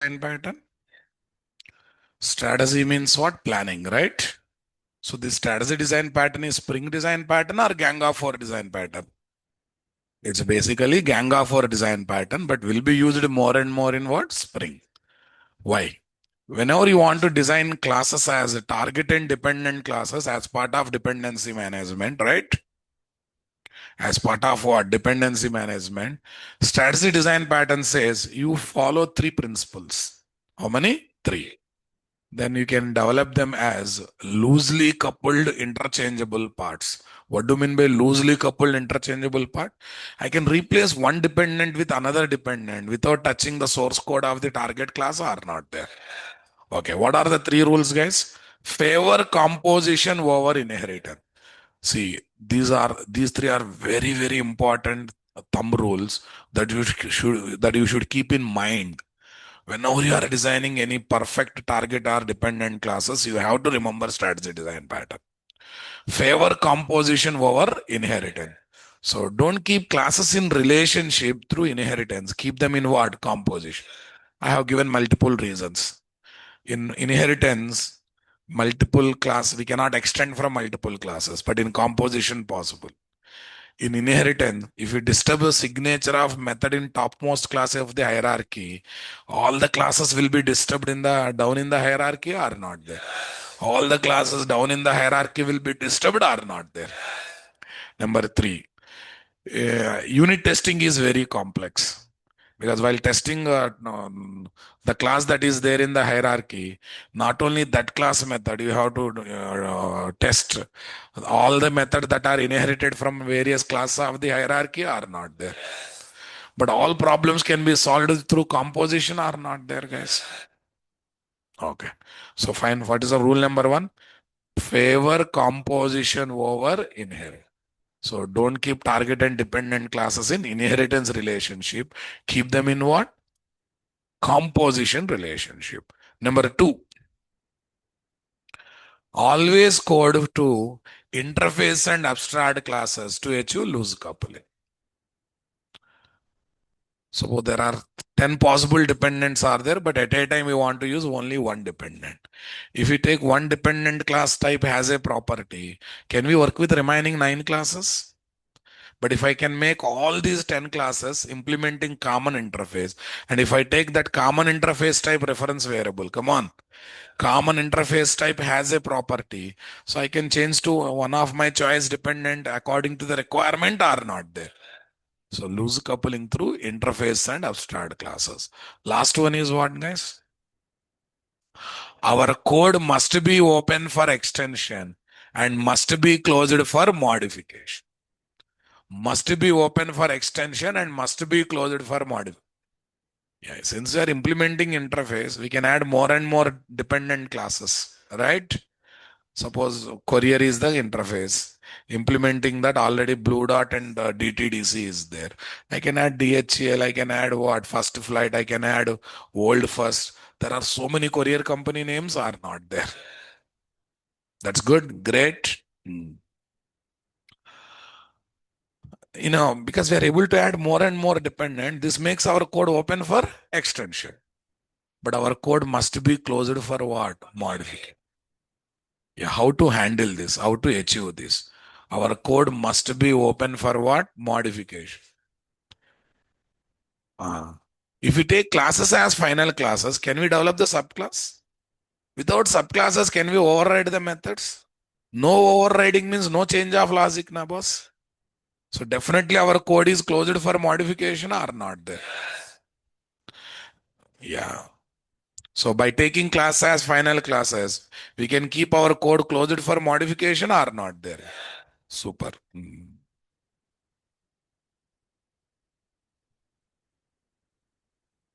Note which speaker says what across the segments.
Speaker 1: design pattern? Strategy means what? Planning, right? So this strategy design pattern is Spring design pattern or Gang of Four design pattern? It's basically Gang of Four design pattern, but will be used more and more in what? Spring. Why? Whenever you want to design classes as target and dependent classes as part of dependency management, right? As part of what? Dependency management. Strategy design pattern says you follow three principles. How many? Three. Then you can develop them as loosely coupled interchangeable parts. What do you mean by loosely coupled interchangeable part? I can replace one dependent with another dependent without touching the source code of the target class or not there. Okay, what are the three rules, guys? Favor composition over inheritance. See, these three are very, very important thumb rules that you should keep in mind. Whenever you are designing any perfect target or dependent classes, you have to remember strategy design pattern. Favor composition over inheritance. So don't keep classes in relationship through inheritance. Keep them in what? Composition. I have given multiple reasons. In inheritance, multiple class, we cannot extend from multiple classes, but in composition possible. In inheritance, if you disturb the signature of method in topmost class of the hierarchy, all the classes will be disturbed in the down in the hierarchy or not there. All the classes down in the hierarchy will be disturbed or not there. Number three, unit testing is very complex because while testing the class that is there in the hierarchy, not only that class method, you have to test all the methods that are inherited from various classes of the hierarchy are not there. But all problems can be solved through composition are not there, guys. Okay. So fine. What is the rule number one? Favor composition over inherit. So don't keep target and dependent classes in inheritance relationship. Keep them in what? Composition relationship. Number two, always code to interface and abstract classes to achieve loose coupling. So there are 10 possible dependents are there, but at a time we want to use only one dependent. If we take one dependent class type has a property, can we work with remaining 9 classes? But if I can make all these 10 classes implementing common interface, and if I take that common interface type reference variable, come on, common interface type has a property, so I can change to one of my choice dependent according to the requirement or not there. So loose coupling through interface and abstract classes. Last one is what, guys? Our code must be open for extension and must be closed for modification. Must be open for extension and must be closed for modification. Yeah, since we are implementing interface, we can add more and more dependent classes, right? Suppose courier is the interface. Implementing that already Blue Dot and DTDC is there. I can add DHL, I can add what? First Flight, I can add World First. There are so many courier company names are not there. That's good, great. Because we are able to add more and more dependent, this makes our code open for extension. But our code must be closed for what? Modification. Yeah, how to handle this? How to achieve this? Our code must be open for what? Modification. If we take classes as final classes, can we develop the subclass? Without subclasses, can we override the methods? No overriding means no change of logic, na boss. So definitely our code is closed for modification or not there. Yeah. So by taking class as final classes, we can keep our code closed for modification or not there. Super.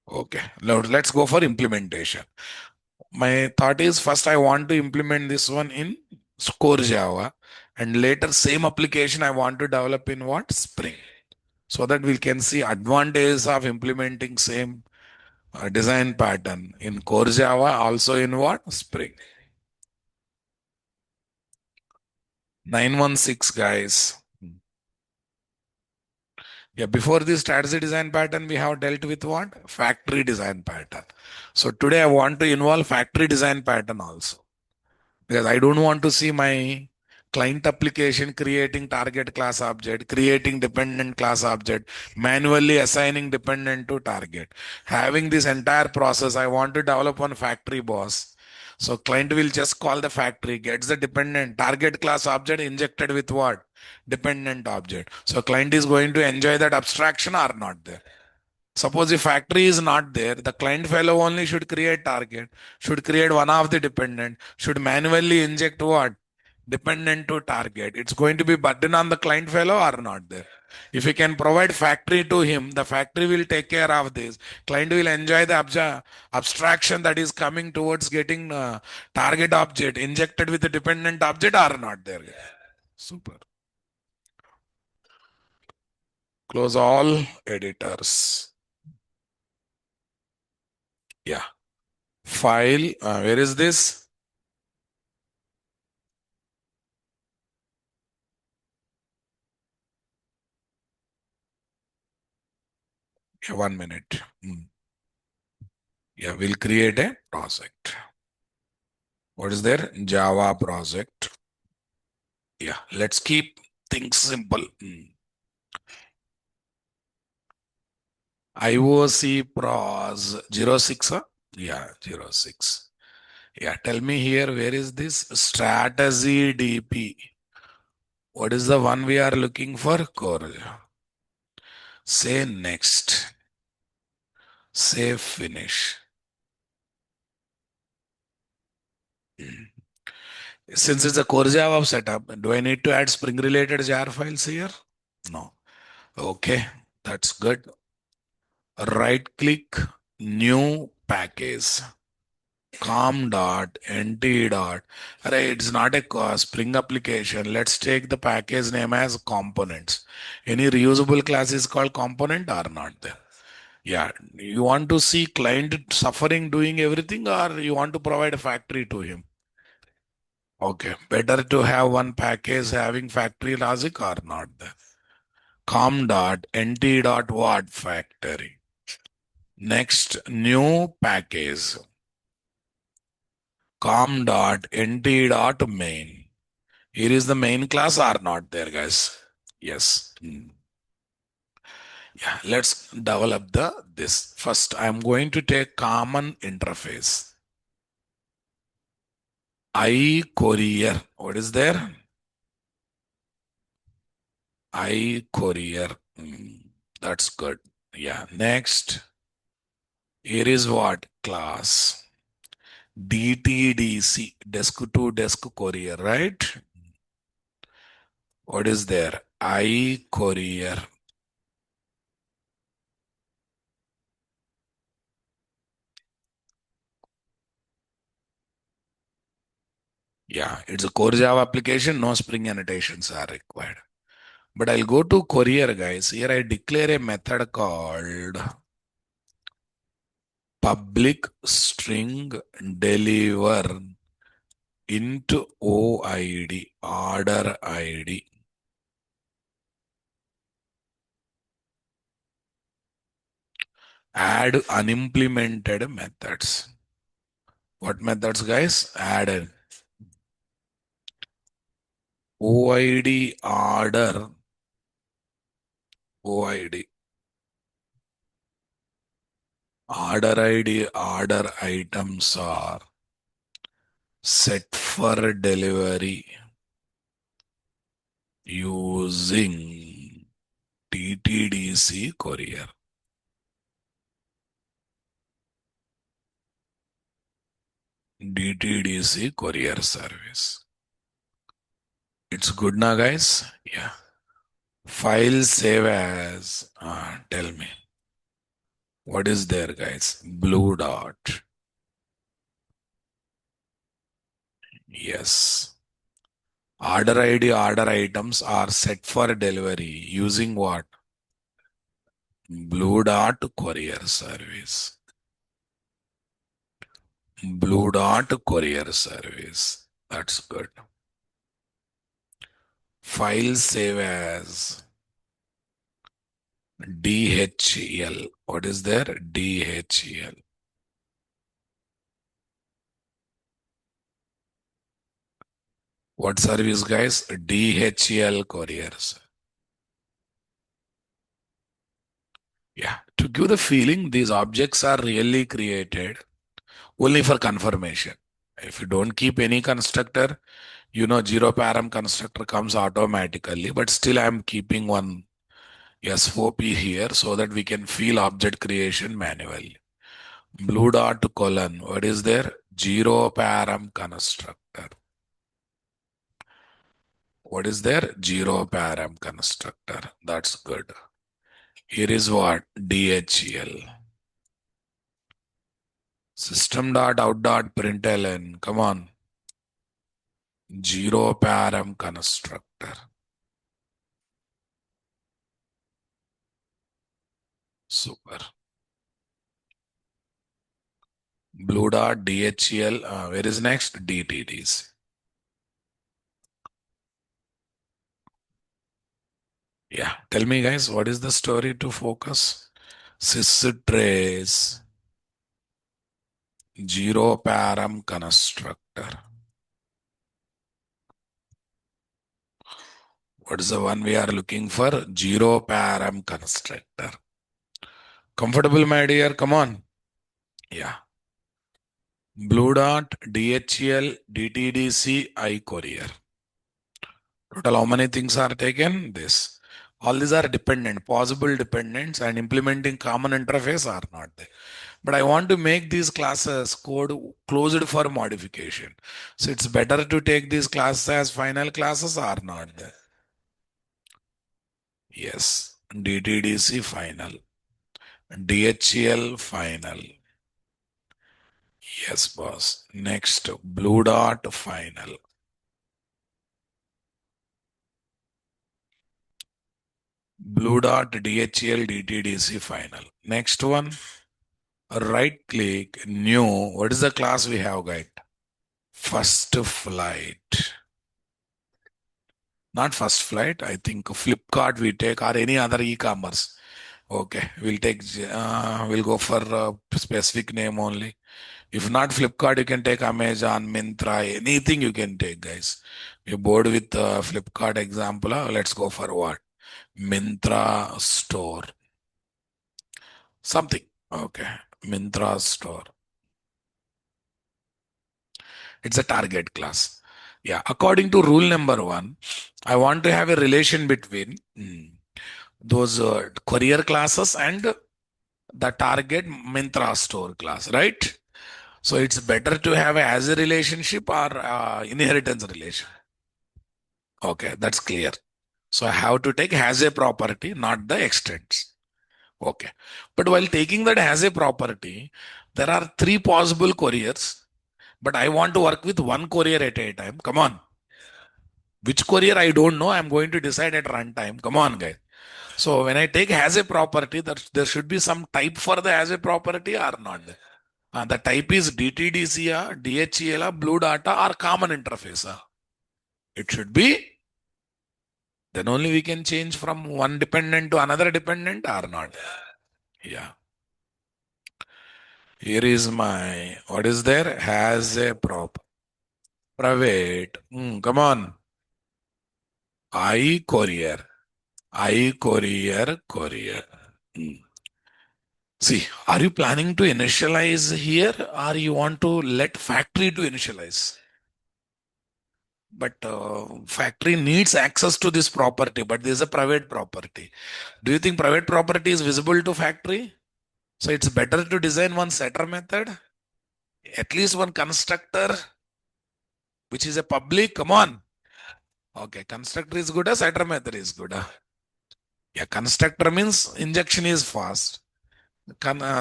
Speaker 1: Okay. Now let's go for implementation. My thought is first I want to implement this one in core Java and later same application I want to develop in what? Spring. So that we can see advantages of implementing same design pattern in core Java, also in what? Spring. 916 guys. Yeah, before this strategy design pattern, we have dealt with what? Factory design pattern. So today I want to involve factory design pattern also. Because I don't want to see my client application creating target class object, creating dependent class object, manually assigning dependent to target. Having this entire process, I want to develop one factory boss. So client will just call the factory, gets the dependent target class object injected with what? Dependent object. So client is going to enjoy that abstraction or not there. Suppose if factory is not there, the client fellow only should create target, should create one of the dependent, should manually inject what? Dependent to target. It's going to be burden on the client fellow or not there. If we can provide factory to him, the factory will take care of this. Client will enjoy the abstraction that is coming towards getting target object injected with the dependent object or not there. Super. Close all editors. Yeah. File. Where is this? Yeah, 1 minute. Yeah, we'll create a project. What is there? Java project. Yeah, let's keep things simple. IOC pros 06. Huh? Yeah, 06. Yeah, tell me here, where is this strategy DP? What is the one we are looking for? Core. Say next. Say finish. Since it's a core Java setup, do I need to add Spring related jar files here? No. Okay, that's good. Right click, new package, com dot nt dot. Array, it's not a Spring application. Let's take the package name as components. Any reusable class is called component or not there? Yeah, you want to see client suffering doing everything or you want to provide a factory to him? Okay, better to have one package having factory logic or not there? Com dot nt dot what factory. Next, new package. Com dot nt dot main. Here is the main class or not there, guys? Yes. Yeah, let's develop this. First, I'm going to take common interface. I courier. What is there? I courier. That's good. Yeah. Next, here is what? Class. DTDC. Desk to desk courier, right? What is there? I courier. Yeah, it's a core Java application. No Spring annotations are required. But I'll go to courier, guys. Here I declare a method called public string deliver into OID, order ID. Add unimplemented methods. What methods, guys? Add an OID order. OID. Order ID, order items are set for delivery using DTDC courier. DTDC courier service. It's good now, guys. Yeah. File save as. Tell me. What is there, guys? Blue dot. Yes. Order ID, order items are set for delivery using what? Blue dot courier service. Blue dot courier service. That's good. File save as. DHL. What is there? DHL. What service, guys? DHL couriers. Yeah. To give the feeling, these objects are really created only for confirmation. If you don't keep any constructor, zero param constructor comes automatically, but still I'm keeping one SOP here so that we can feel object creation manually. Blue dot colon. What is there? Zero param constructor. What is there? Zero param constructor. That's good. Here is what? DHL. System dot out dot println. Come on. Zero param constructor. Super. Blue dot DHL. Where is next? DTDs. Yeah. Tell me, guys, what is the story to focus? Systrace. Zero param constructor. What is the one we are looking for? Zero param constructor. Comfortable, my dear? Come on. Yeah. Blue dot, DHL, DTDC, iCourier. Total, how many things are taken? This. All these are dependent, possible dependents, and implementing common interface are not there. But I want to make these classes code closed for modification. So it's better to take these classes as final classes or not there. Yes. DTDC final. DHL final. Yes, boss. Next, blue dot final. Blue dot DHL DTDC final. Next one, right click, new. What is the class we have, guys? First flight. Not first flight. I think Flipkart we take or any other e-commerce. Okay, we'll go for a specific name only. If not Flipkart, you can take Amazon, Myntra, anything you can take, guys. You're bored with Flipkart example. Let's go for what? Myntra store. Something. Okay. Myntra store. It's a target class. Yeah. According to rule number 1, I want to have a relation between those courier classes and the target Myntra store class, right? So it's better to have a as a relationship or inheritance relation. Okay, that's clear. So I have to take has a property, not the extents. Okay. But while taking that as a property, there are 3 possible couriers, but I want to work with one courier at a time. Come on. Which courier I don't know. I'm going to decide at runtime. Come on, guys. So when I take has a property, there should be some type for the as a property or not. The type is DTDC, DHEL, Blue Data, or common interface. It should be. Then only we can change from one dependent to another dependent or not. Yeah. Here is my, what is there? Has a private. Come on. Courier. Courier. See, are you planning to initialize here or you want to let factory to initialize? But factory needs access to this property, but this is a private property. Do you think private property is visible to factory? So it's better to design one setter method, at least one constructor, which is a public. Come on. Okay, constructor is good, setter method is good. Yeah, constructor means injection is fast.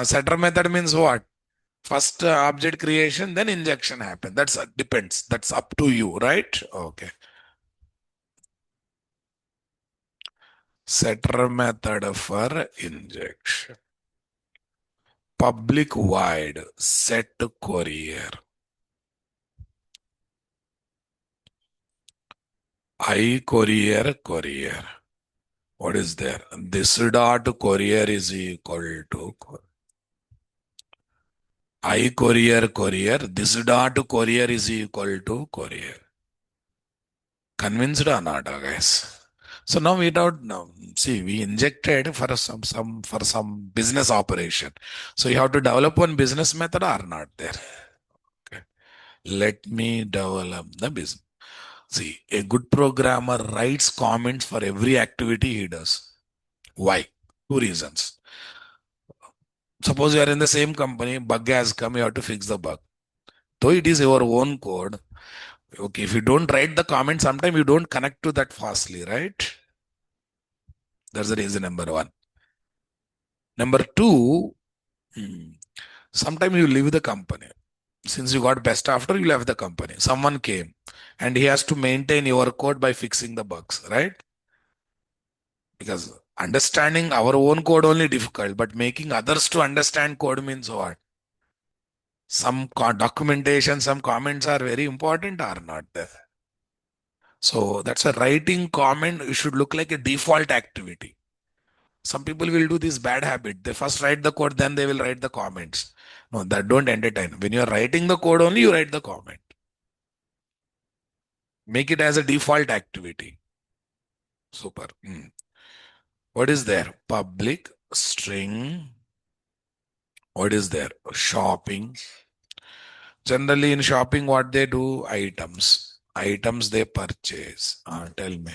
Speaker 1: Setter method means what? First object creation, then injection happen. That's depends. That's up to you, right? Okay. Setter method for injection. Public wide set courier. Courier. What is there? This dot courier is equal to I courier. This dot courier is equal to courier. Convinced or not, guys? So now we don't know. See, we injected for some business operation. So you have to develop one business method or not there. Okay. Let me develop the business. See, a good programmer writes comments for every activity he does. Why? Two reasons. Suppose you are in the same company, bug has come, you have to fix the bug. Though it is your own code, okay, if you don't write the comment, sometimes you don't connect to that fastly, right? That's the reason number one. Number two, sometimes you leave the company. Since you got best after, you left the company. Someone came and he has to maintain your code by fixing the bugs, right? Because understanding our own code only difficult, but making others to understand code means what? Some documentation, some comments are very important or not there. So that's a writing comment. It should look like a default activity. Some people will do this bad habit. They first write the code, then they will write the comments. No, that don't entertain. When you are writing the code only, you write the comment. Make it as a default activity. Super. What is there? Public string. What is there? Shopping. Generally in shopping, what they do? Items. Items they purchase. Tell me.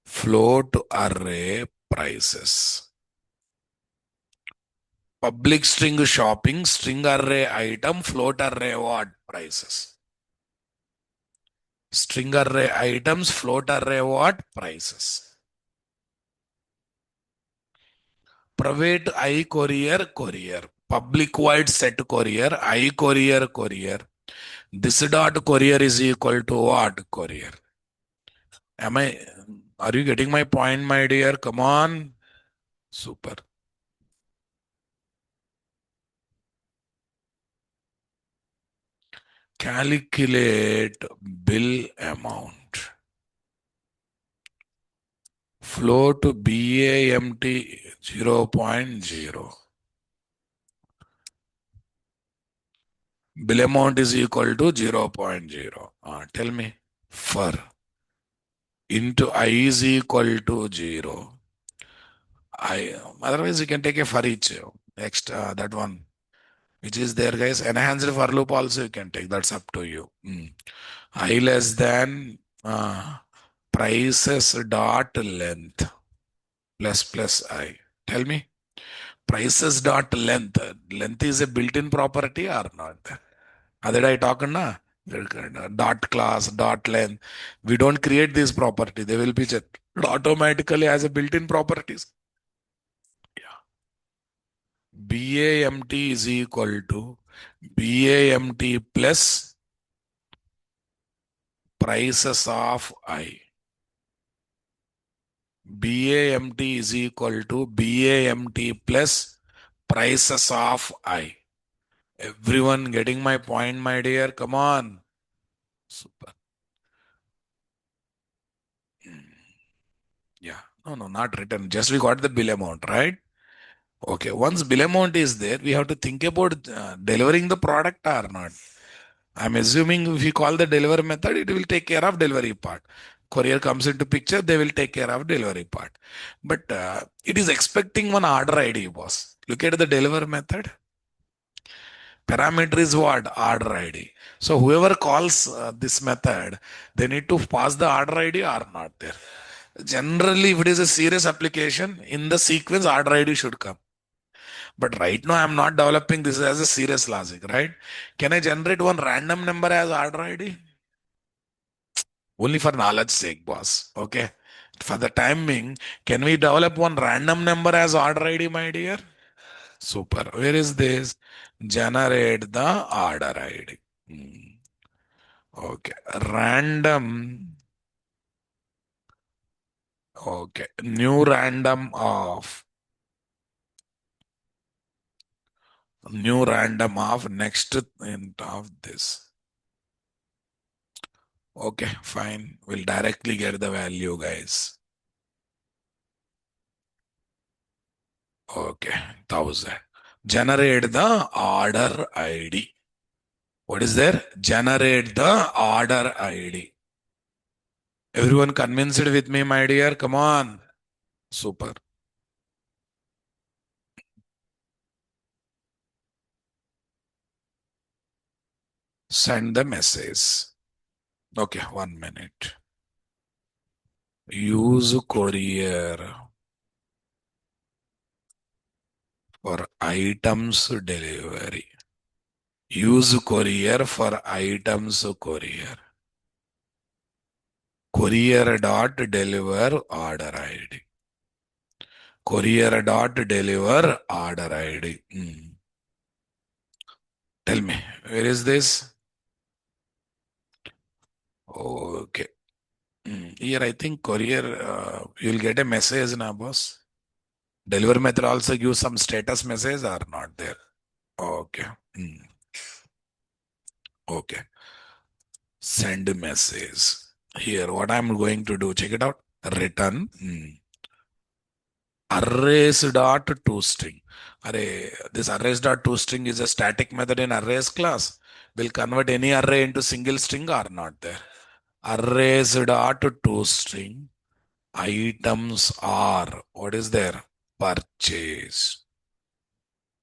Speaker 1: Float array prices. Public string shopping, string array item, float array what? Prices. String array items, float array what? Prices. Private I courier. Public void set courier, I courier. This dot courier is equal to what? Courier. Are you getting my point, my dear? Come on. Super. Calculate bill amount. Float BAMT 0.0. Bill amount is equal to 0.0. Tell me. For into I is equal to 0. Otherwise you can take a for each. Next, that one. Which is there, guys. Enhanced for loop also you can take. That's up to you. I less than prices dot length plus I. Tell me. Prices dot length. Length is a built-in property or not? Did I talk na? Dot class, dot length. We don't create this property. They will be just automatically as a built-in properties. Yeah. BAMT is equal to BAMT plus prices of I. BAMT is equal to BAMT plus prices of I. Everyone getting my point, my dear? Come on. Super. Yeah. No, not written. Just we got the bill amount, right? Okay. Once bill amount is there, we have to think about delivering the product or not. I'm assuming if we call the deliver method, it will take care of delivery part. Courier comes into picture, they will take care of delivery part. But it is expecting one order ID, boss. Look at the deliver method. Parameter is what? Order ID. So whoever calls this method, they need to pass the order ID or not there. Generally, if it is a serious application, in the sequence, order ID should come. But right now, I'm not developing this as a serious logic, right? Can I generate one random number as order ID? Only for knowledge sake, boss. Okay. For the timing, can we develop one random number as order ID, my dear? Super. Where is this? Generate the order ID. Okay. Random. Okay. New random of next int of this. Okay, fine. We'll directly get the value, guys. Okay, 1000. Generate the order ID. What is there? Generate the order ID. Everyone convinced with me, my dear? Come on. Super. Send the message. Okay, 1 minute. Use courier for items delivery. Use courier for items courier. Courier dot deliver order ID. Courier dot deliver order ID. Tell me, where is this? Okay. Here, I think courier, you'll get a message now, boss. Deliver method also gives some status message or not there. Okay. Okay. Send message. Here, what I'm going to do, check it out. Return. Arrays dot toString. Array, this arrays dot toString is a static method in arrays class. Will convert any array into single string or not there. Arrays dot toString. Items are, what is there? Purchased.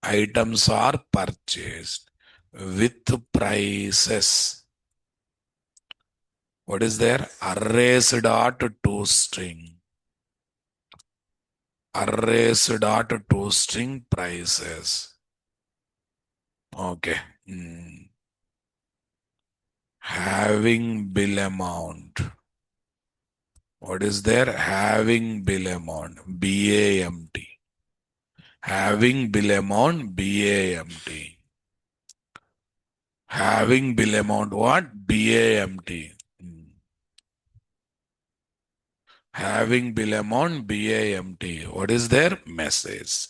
Speaker 1: Items are purchased with prices. What is there? Arrays dot toString. Arrays dot toString prices. Okay. Having bill amount. What is there? Having bill amount. BAMT. Having bill amount. BAMT. Having bill amount. What? BAMT. Having bill amount. BAMT. What is there? Message.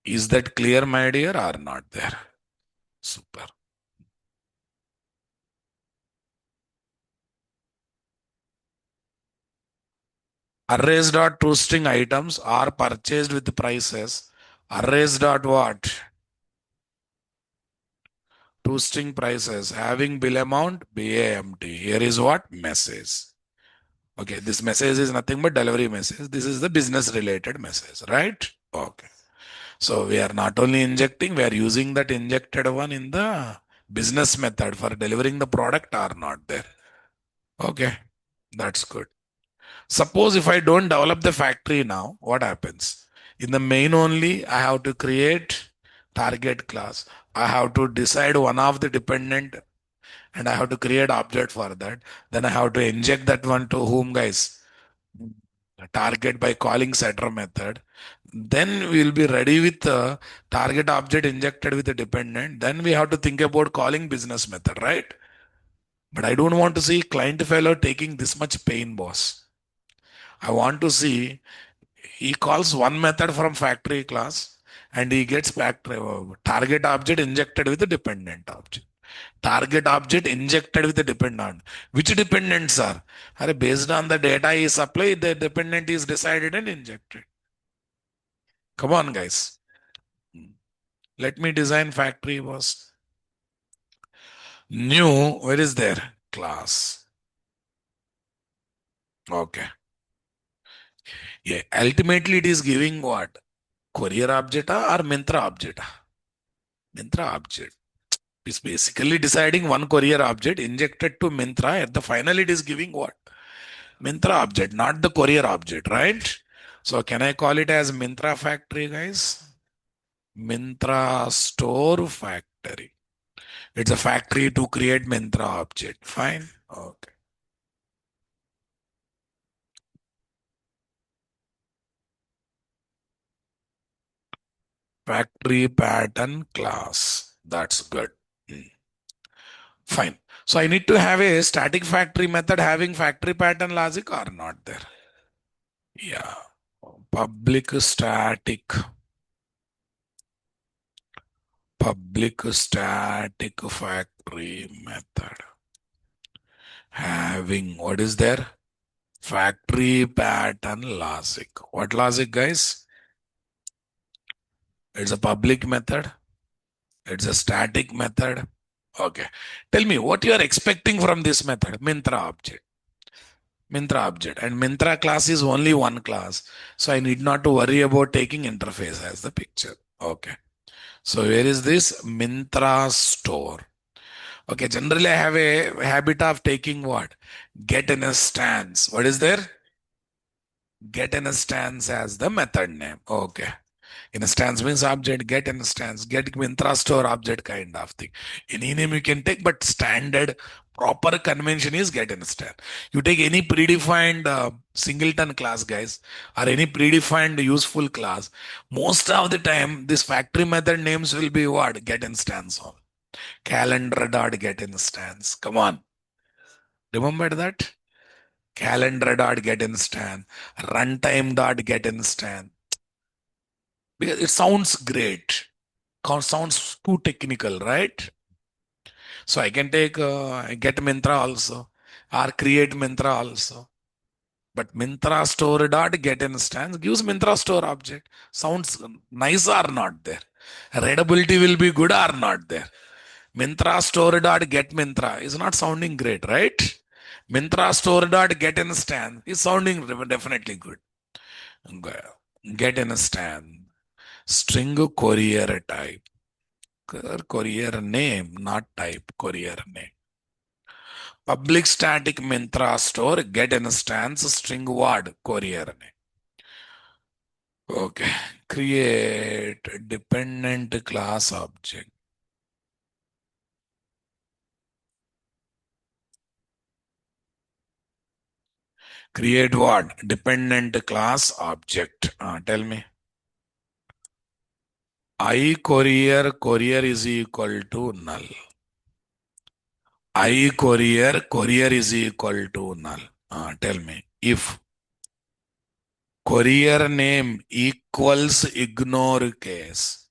Speaker 1: Is that clear, my dear, or not there? Super. Arrays dot toString items are purchased with prices. Arrays dot what? ToString prices. Having bill amount, BAMT. Here is what? Message. Okay, this message is nothing but delivery message. This is the business related message, right? Okay. So we are not only injecting, we are using that injected one in the business method for delivering the product or not there. Okay, that's good. Suppose if I don't develop the factory now, what happens? In the main only, I have to create target class. I have to decide one of the dependent and I have to create object for that. Then I have to inject that one to whom, guys? Target by calling setter method. Then we will be ready with the target object injected with the dependent. Then we have to think about calling business method, right? But I don't want to see client failure taking this much pain, boss. I want to see he calls one method from factory class and he gets back target object injected with the dependent object. Target object injected with the dependent. Which dependents are? Based on the data he supplied, the dependent is decided and injected. Come on, guys. Let me design factory was new. Where is there? Class. Okay. Yeah. Ultimately, it is giving what? Courier object or Mintra object? Mintra object. It's basically deciding one courier object injected to Mintra. At the final, it is giving what? Mintra object, not the courier object, right? So can I call it as Mintra factory, guys? Mintra store factory. It's a factory to create Mintra object. Fine. Okay. Factory pattern class. That's good. Fine. So I need to have a static factory method having factory pattern logic or not there? Yeah. Public static factory method having what is there? Factory pattern logic. What logic, guys? It's a public method. It's a static method. Okay. Tell me what you are expecting from this method. Mintra object. Mintra object. And Mintra class is only one class. So I need not to worry about taking interface as the picture. Okay. So where is this? Mintra store. Okay. Generally I have a habit of taking what? Get in a stance. What is there? Get in a stance as the method name. Okay. Instance means object, get instance, get Mintra store object kind of thing. Any name you can take, but standard proper convention is get instance. You take any predefined singleton class, guys, or any predefined useful class. Most of the time, this factory method names will be what? Get instance on. Calendar dot get instance. Come on. Remember that? Calendar dot get instance. Runtime dot get instance. Because it sounds great. Sounds too technical, right? So I can take get Mintra also or create Mintra also. But Mintra store dot get instance gives Mintra store object. Sounds nice or not there. Readability will be good or not there. Mintra store dot get Mintra is not sounding great, right? Mintra store dot get instance is sounding definitely good. Get instance. String courier type. Courier name, not type, courier name. Public static Mintra store, get instance, string word, courier name. Okay. Create dependent class object. Create what? Dependent class object. Tell me. I courier, courier is equal to null. I courier, courier is equal to null. Tell me. If courier name equals ignore case,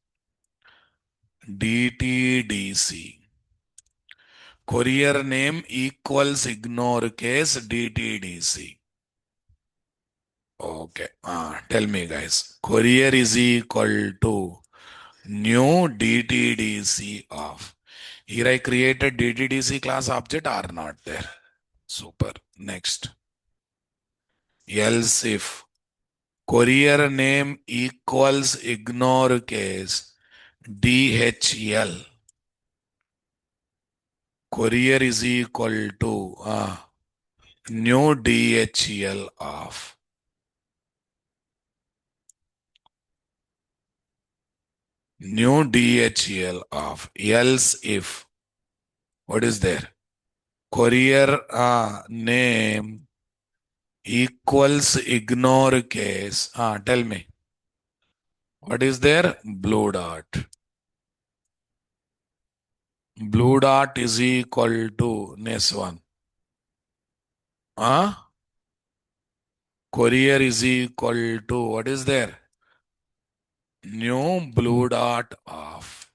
Speaker 1: DTDC. Courier name equals ignore case DTDC. Okay. Tell me, guys. Courier is equal to new DTDC of. Here I created DTDC class object or not there. Super. Next. Else if courier name equals ignore case DHL. Courier is equal to new DHL of. New DHL of. Else if. What is there? Courier name equals ignore case. Tell me. What is there? Blue dot. Blue dot is equal to next one. Courier is equal to what is there? New blue dot of.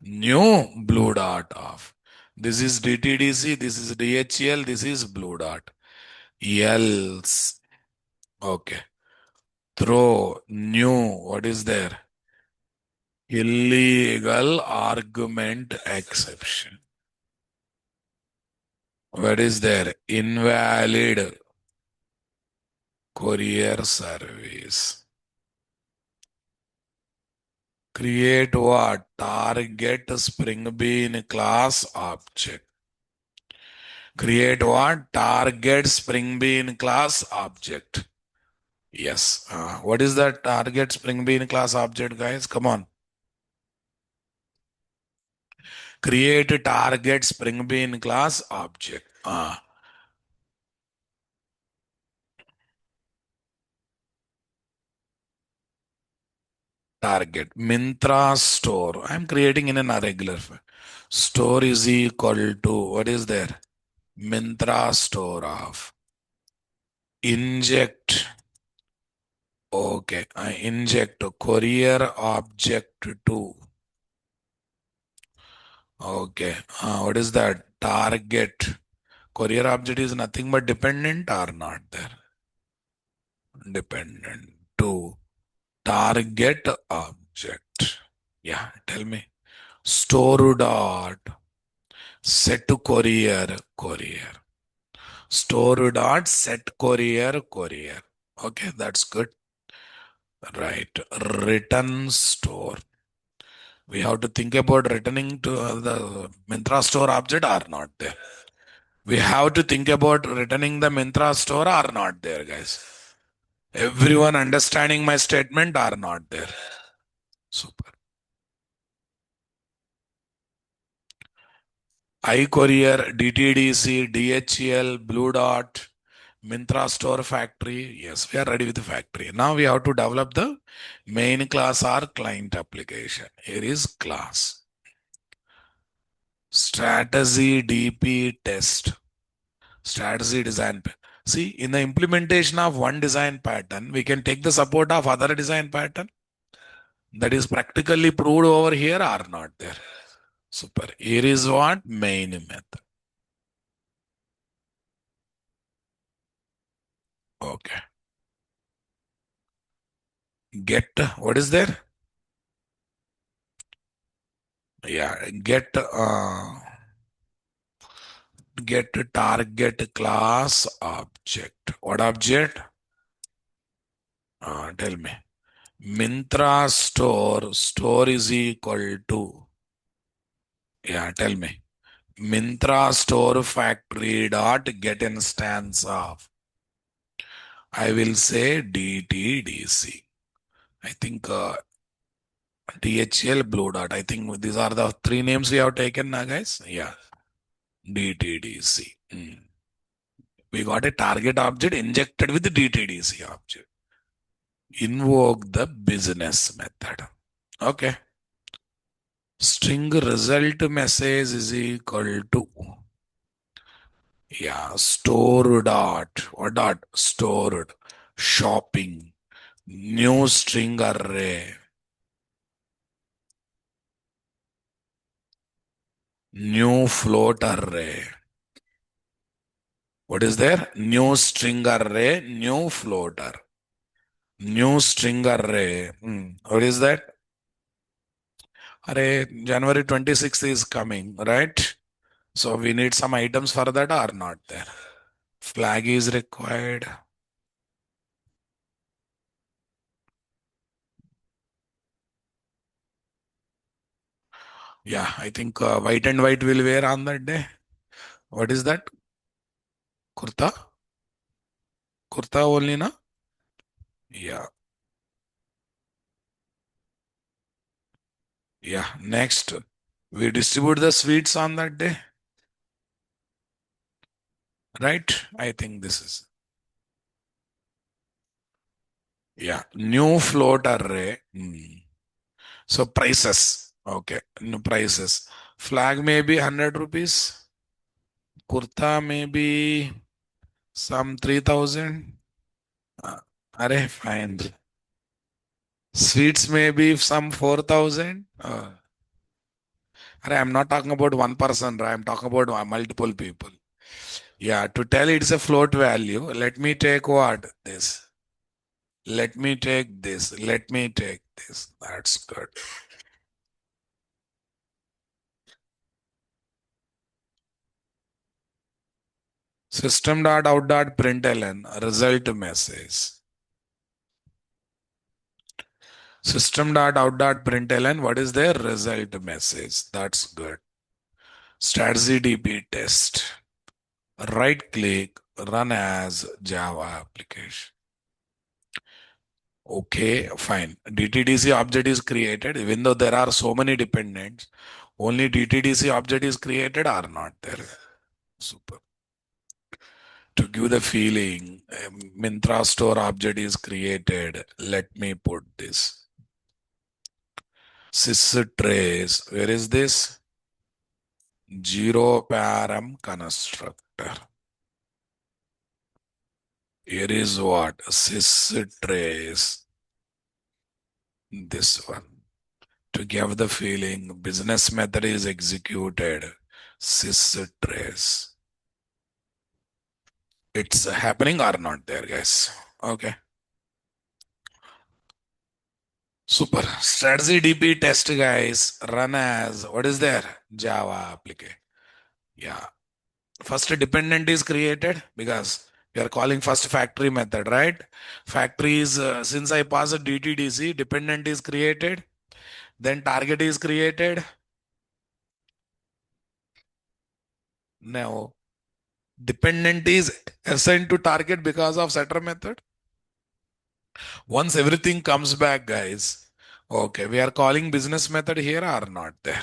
Speaker 1: New blue dot of. This is DTDC, this is DHL, this is blue dot. Else. Okay. Throw new, what is there? Illegal argument exception. What is there? Invalid courier service. Create what? Target Spring Bean class object. Create what? Target Spring Bean class object. Yes. What is that target Spring Bean class object, guys? Come on. Create target Spring Bean class object. Target Mintra store. I'm creating in a regular store is equal to what is there? Mintra store of inject. Okay, I inject courier object to. Okay, what is that? Target Courier object is nothing but dependent or not there? Dependent to target object. Yeah, tell me. Store dot set courier. Store dot set courier. Okay, that's good. Right. Return store. We have to think about returning to the Myntra store object or not there. We have to think about returning the Myntra store or not there, guys. Everyone understanding my statement or not there? Super. iCourier, DTDC, DHL, Blue Dot, Myntra Store Factory. Yes, we are ready with the factory. Now we have to develop the main class or client application. Here is class. Strategy DP test. Strategy design. See, in the implementation of one design pattern, we can take the support of other design pattern. That is practically proved over here or not there. Super. Here is what? Main method. Okay. Get, what is there? Yeah, get target class object. What object? Tell me. Myntra store is equal to, yeah, tell me. Myntra store factory dot get instance of, I will say DTDC. I think DHL Blue Dot. I think these are the three names we have taken now, guys. Yeah, DTDC. We got a target object injected with the DTDC object. Invoke the business method. Okay. String result message is equal to, yeah, store dot, what dot? Stored shopping, new string array, new float array. What is there? New string array, new floater. New string array. What is that? Array, January 26th is coming, right? So we need some items for that or not there. Flag is required. Yeah, I think white and white will wear on that day. What is that? Kurta? Kurta only, na? Yeah. Yeah. Next, we distribute the sweets on that day. Right? I think this is. Yeah. New float array. So prices. Okay. No prices. Flag may be 100 rupees. Kurta may be some 3,000. Array, fine. Sweets may be some 4,000. I'm not talking about one person. I'm talking about multiple people. Yeah, to tell it's a float value, let me take what? This. Let me take this. Let me take this. That's good. System.out.println result message. System.out.println, what is their result message? That's good. Strategy DB test. Right click, run as Java application. Okay, fine. DTDC object is created, even though there are so many dependents. Only DTDC object is created or not there. Super. To give the feeling, Myntra store object is created. Let me put this. Sys where is this? Zero param constructor. Here is what? Sys this one. To give the feeling, business method is executed. Sys It's happening or not there, guys. Okay. Super. Strategy DP test, guys. Run as what is there? Java application. Yeah. First dependent is created because we are calling first factory method, right? Factory is since I pass a DTDC, dependent is created. Then target is created. Now dependent is assigned to target because of setter method. Once everything comes back, guys. Okay, we are calling business method here or not there?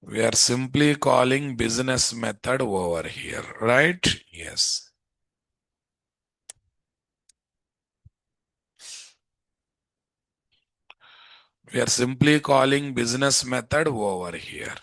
Speaker 1: We are simply calling business method over here, right? Yes. We are simply calling business method over here.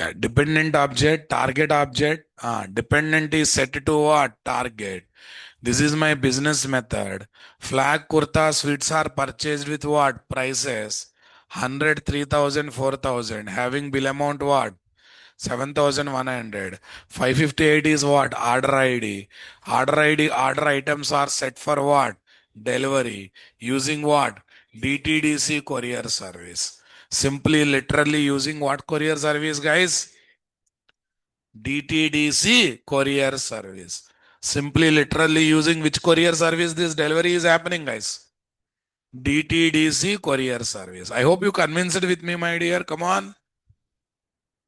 Speaker 1: Yeah, dependent object, target object. Dependent is set to what? Target. This is my business method. Flag kurta sweets are purchased with what? Prices. 100, 3,000, 4,000. Having bill amount what? 7,100. 558 is what? Order ID. Order ID, order items are set for what? Delivery. Using what? DTDC courier service. Simply literally using what courier service, guys? DTDC courier service. Simply literally using which courier service this delivery is happening, guys? DTDC courier service. I hope you convinced with me, my dear. Come on.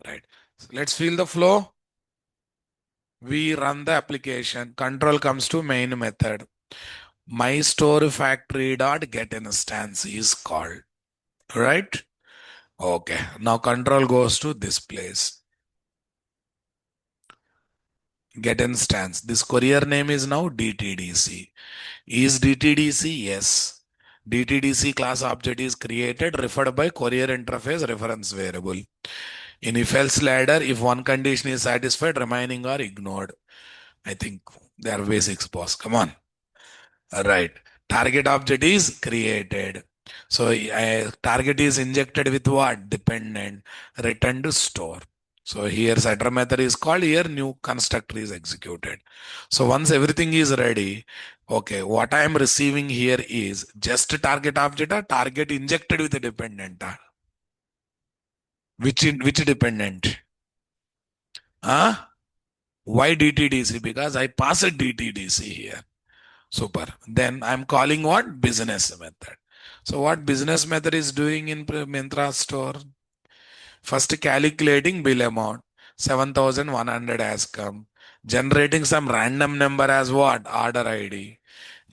Speaker 1: Right. So let's feel the flow. We run the application. Control comes to main method. My store factory dot get instance is called. Right? Okay. Now control goes to this place. Get instance. This courier name is now DTDC. Is DTDC? Yes. DTDC class object is created, referred by courier interface reference variable. In if else ladder, if one condition is satisfied, remaining are ignored. I think they are basics, boss. Come on. Right. Target object is created. So target is injected with what? Dependent. Return to store. So here setter method is called. Here new constructor is executed. So once everything is ready, okay, what I am receiving here is just target object or target injected with a dependent. Which dependent? Huh? Why DTDC? Because I pass a DTDC here. Super. Then I'm calling what? Business method. So what business method is doing in Myntra store? First calculating bill amount. 7,100 has come. Generating some random number as what? Order ID.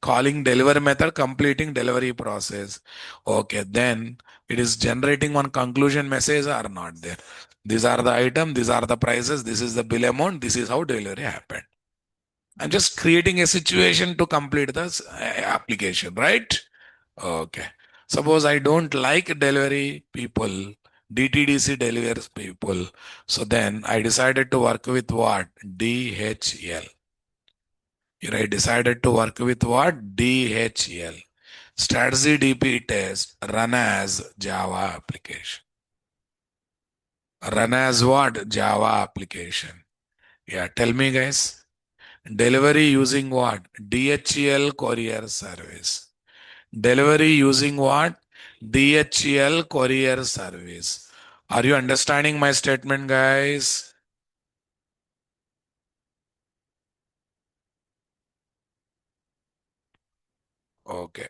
Speaker 1: Calling deliver method, completing delivery process. Okay, then it is generating one conclusion message or not there. These are the item, these are the prices, this is the bill amount, this is how delivery happened. I'm just creating a situation to complete this application, right? Okay. Suppose I don't like delivery people, DTDC delivers people. So then I decided to work with what? DHL. Here I decided to work with what? DHL. Strategy DP test run as Java application. Run as what? Java application. Yeah, tell me guys. Delivery using what? DHL courier service. Delivery using what? DHL courier service. Are you understanding my statement, guys? Okay.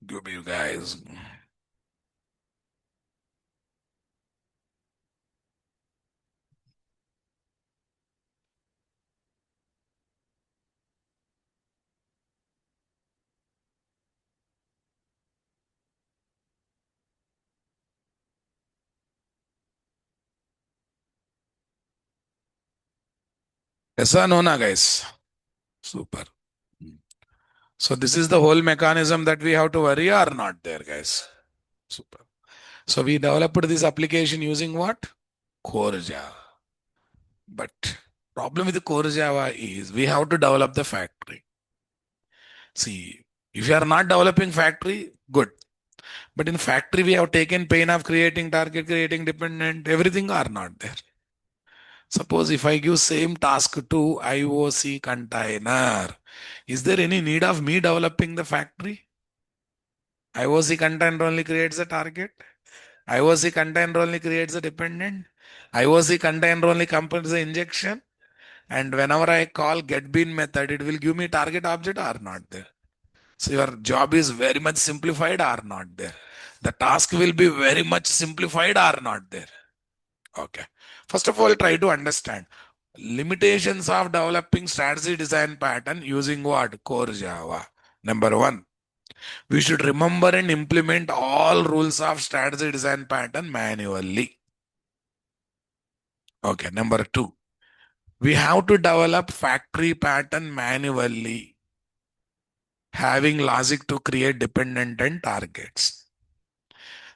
Speaker 1: Give you guys. Yes or no, na, guys? Super. So this is the whole mechanism that we have to worry or not there, guys. Super. So we developed this application using what? Core Java. But problem with the core Java is we have to develop the factory. See, if you are not developing factory, good. But in factory, we have taken pain of creating target, creating dependent, everything are not there. Suppose if I give same task to IOC container, is there any need of me developing the factory? IOC container only creates a target. IOC container only creates a dependent. IOC container only completes the injection. And whenever I call get bean method, it will give me target object or not there. So your job is very much simplified or not there. The task will be very much simplified or not there. Okay. First of all, try to understand limitations of developing strategy design pattern using what? Core Java. Number one, we should remember and implement all rules of strategy design pattern manually. Okay. Number two, we have to develop factory pattern manually, having logic to create dependent and targets.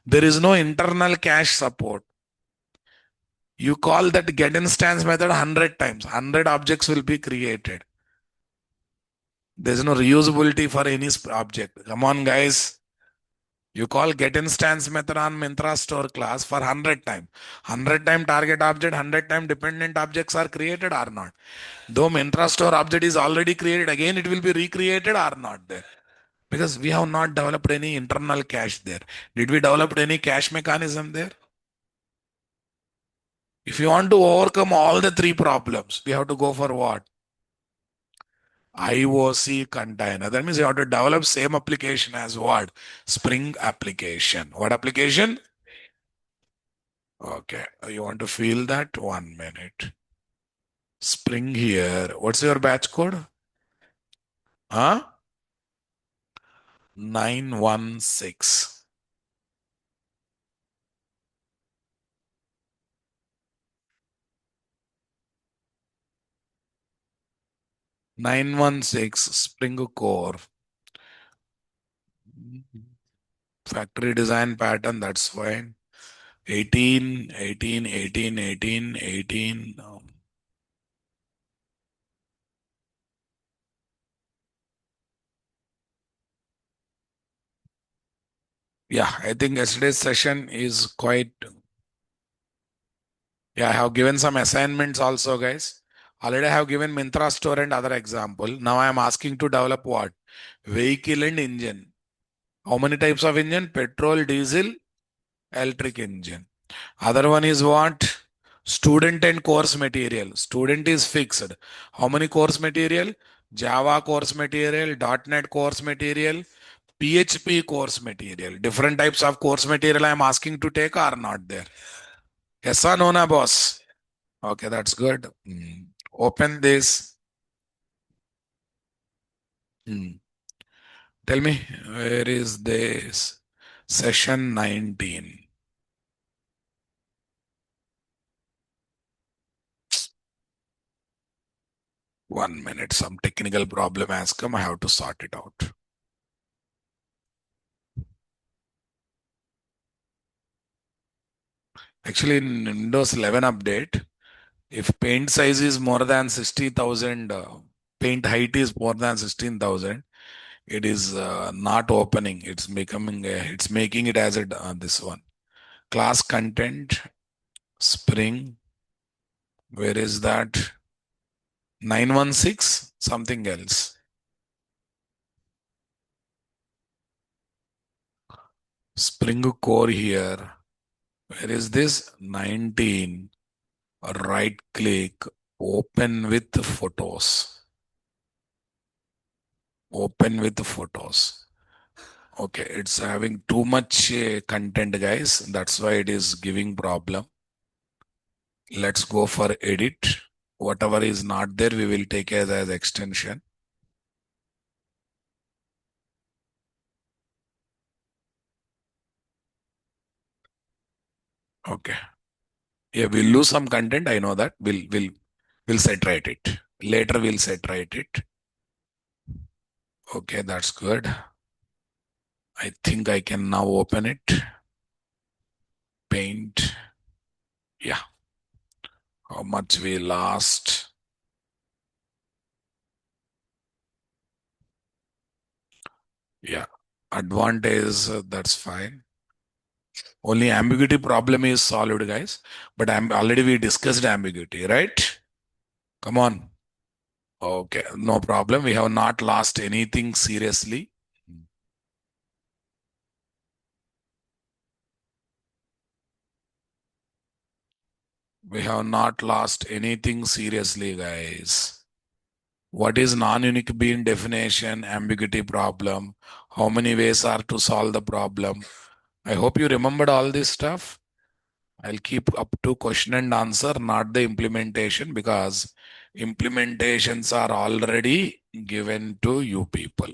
Speaker 1: There is no internal cache support. You call that get instance method 100 times, 100 objects will be created. There's no reusability for any object. Come on, guys. You call get instance method on Mintra store class for 100 time. 100 time target object, 100 time dependent objects are created or not. Though Mintra store object is already created, again it will be recreated or not there. Because we have not developed any internal cache there. Did we develop any cache mechanism there? If you want to overcome all the three problems, we have to go for what? IOC container. That means you have to develop same application as what? Spring application. What application? Okay. You want to feel that? 1 minute. Spring here. What's your batch code? Huh? 916. 916 Spring Core. Factory design pattern, that's fine. 18, 18, 18, 18, 18. Yeah, I think yesterday's session is quite. Yeah, I have given some assignments also, guys. Already I have given Mintra store and other example. Now I am asking to develop what? Vehicle and engine. How many types of engine? Petrol, diesel, electric engine. Other one is what? Student and course material. Student is fixed. How many course material? Java course material, .NET course material, PHP course material. Different types of course material I am asking to take are not there. Yes or no, na boss? Okay, that's good. Open this. Hmm. Tell me, where is this? Session 19. 1 minute. Some technical problem has come. I have to sort it out. Actually, in Windows 11 update, if paint size is more than 60,000, paint height is more than 16,000, it is not opening. It's becoming, it's making it as a this one. Class content, Spring. Where is that? 916, something else. Spring core here. Where is this? 19. Right click, open with photos. Open with photos. Okay, it's having too much content, guys. That's why it is giving problem. Let's go for edit. Whatever is not there, we will take as extension. Okay. Yeah, we'll lose some content. I know that. We'll set right it. Later we'll set right it. Okay, that's good. I think I can now open it. Paint. Yeah. How much we lost? Yeah. Advantage, that's fine. Only ambiguity problem is solved, guys. But already we discussed ambiguity, right? Come on. Okay, no problem. We have not lost anything seriously. We have not lost anything seriously, guys. What is non-unique bean definition, ambiguity problem? How many ways are to solve the problem? I hope you remembered all this stuff. I'll keep up to question and answer, not the implementation, because implementations are already given to you people.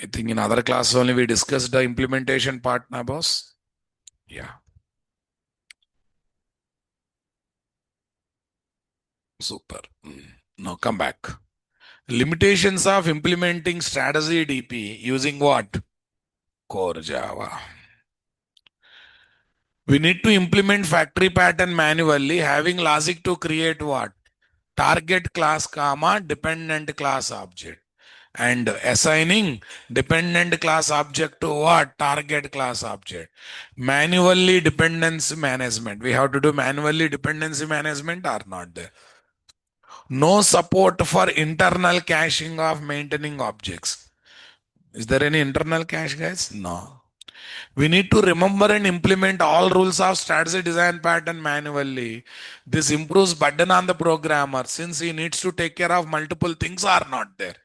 Speaker 1: I think in other classes only we discussed the implementation part, na boss? Yeah, super. Now come back. Limitations of implementing strategy DP using what? Core Java. We need to implement factory pattern manually, having logic to create what? Target class comma dependent class object. And assigning dependent class object to what? Target class object. Manually dependency management. We have to do manually dependency management or not there. No support for internal caching of maintaining objects. Is there any internal cache, guys? No. We need to remember and implement all rules of strategy design pattern manually. This improves burden on the programmer since he needs to take care of multiple things are not there.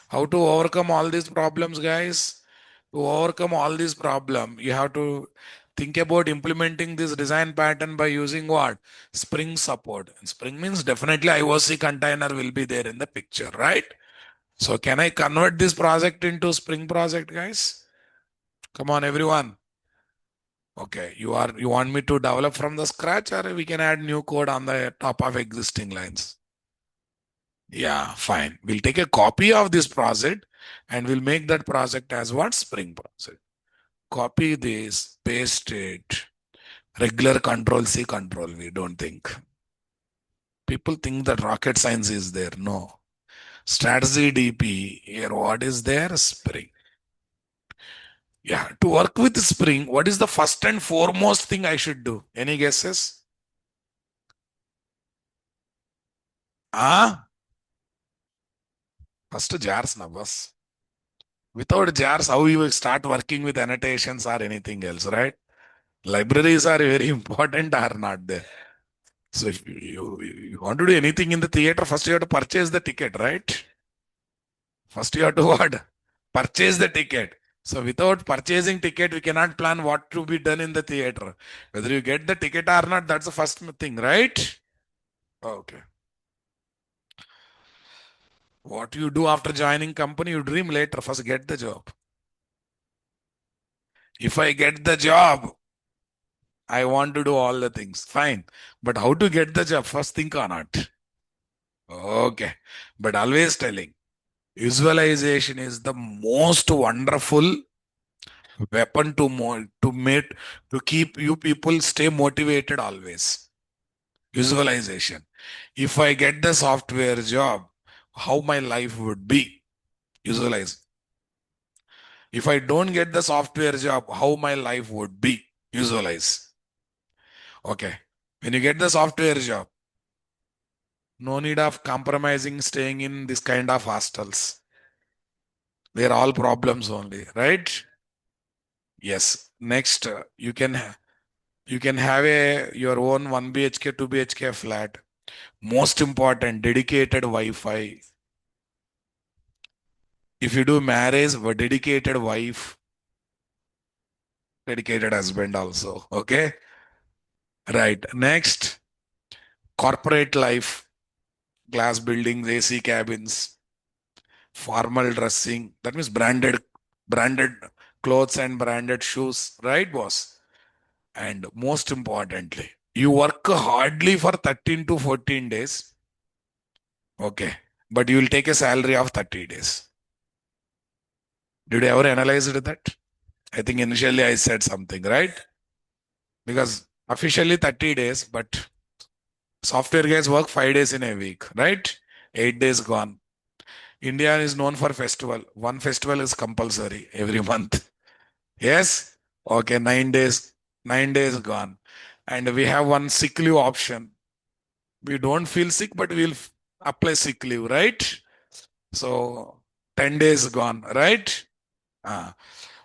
Speaker 1: How to overcome all these problems, guys? To overcome all these problems, you have to think about implementing this design pattern by using what? Spring support. And Spring means definitely IOC container will be there in the picture, right? So can I convert this project into Spring project, guys? Come on, everyone. Okay, you want me to develop from the scratch or we can add new code on the top of existing lines? Yeah, fine. We'll take a copy of this project and we'll make that project as what? Spring project. Copy this, paste it. Regular control C, control V. Don't think. People think that rocket science is there. No. Strategy DP. Here, what is there? Spring. Yeah. To work with Spring, what is the first and foremost thing I should do? Any guesses? Ah, first jars, na boss. Without jars, how you will start working with annotations or anything else, right? Libraries are very important or not there. So if you want to do anything in the theater, first you have to purchase the ticket, right? First you have to what? Purchase the ticket. So without purchasing ticket, we cannot plan what to be done in the theater. Whether you get the ticket or not, that's the first thing, right? Okay. What you do after joining company, you dream later. First get the job. If I get the job, I want to do all the things. Fine. But how to get the job? First think on it. Okay. But always telling, visualization is the most wonderful weapon to make to keep you people stay motivated always. Visualization. If I get the software job, how my life would be. Visualize. If I don't get the software job, how my life would be. Visualize. Okay. When you get the software job, no need of compromising staying in this kind of hostels. They're all problems only, right? Yes. Next, you can have your own 1 BHK, 2 BHK flat. Most important, dedicated Wi-Fi. If you do marriage, a dedicated wife, dedicated husband also. Okay. Right. Next, corporate life, glass buildings, AC cabins, formal dressing. That means branded clothes and branded shoes. Right, boss? And most importantly, you work hardly for 13 to 14 days. Okay. But you will take a salary of 30 days. Did you ever analyze that? I think initially I said something, right? Because officially 30 days, but software guys work 5 days in a week, right? 8 days gone. India is known for festival. One festival is compulsory every month. Yes? Okay, 9 days. 9 days gone. And we have one sick leave option. We don't feel sick, but we'll apply sick leave, right? So 10 days gone, right? Ah.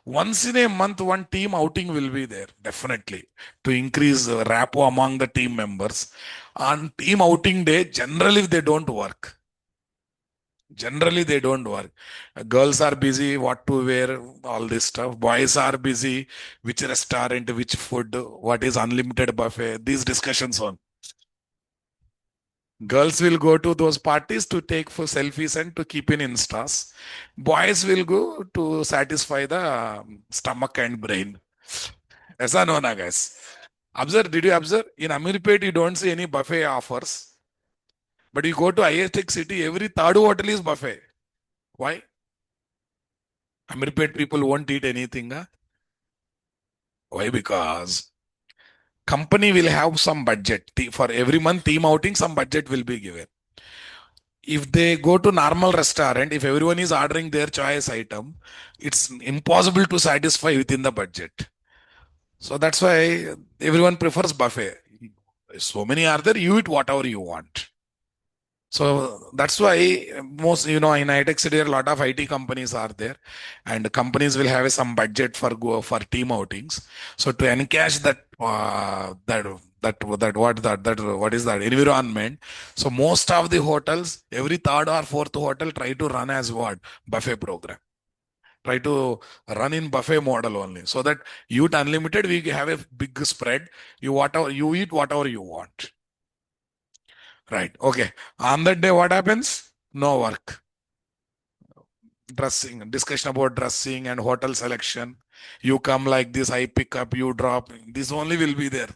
Speaker 1: Once in a month, one team outing will be there, definitely, to increase rapport among the team members. On team outing day, generally they don't work. Generally, they don't work. Girls are busy, what to wear, all this stuff. Boys are busy, which restaurant, which food, what is unlimited buffet. These discussions on. Girls will go to those parties to take for selfies and to keep in instas. Boys will go to satisfy the stomach and brain. Aisa no na guys. Observe, did you observe? In Amirpet, you don't see any buffet offers. But you go to ISTech city, every third hotel is buffet. Why? Amirpet people won't eat anything. Huh? Why? Because company will have some budget. For every month team outing, some budget will be given. If they go to normal restaurant, if everyone is ordering their choice item, it's impossible to satisfy within the budget. So that's why everyone prefers buffet. So many are there, you eat whatever you want. So that's why most, in high-tech city, a lot of IT companies are there, and companies will have some budget for team outings. So to encash that what is that environment? So most of the hotels, every third or fourth hotel try to run as what buffet program. Try to run in buffet model only, so that you eat unlimited. We have a big spread. You eat whatever you want. Right. Okay. On that day, what happens? No work. Dressing, discussion about dressing and hotel selection. You come like this, I pick up, you drop. This only will be there.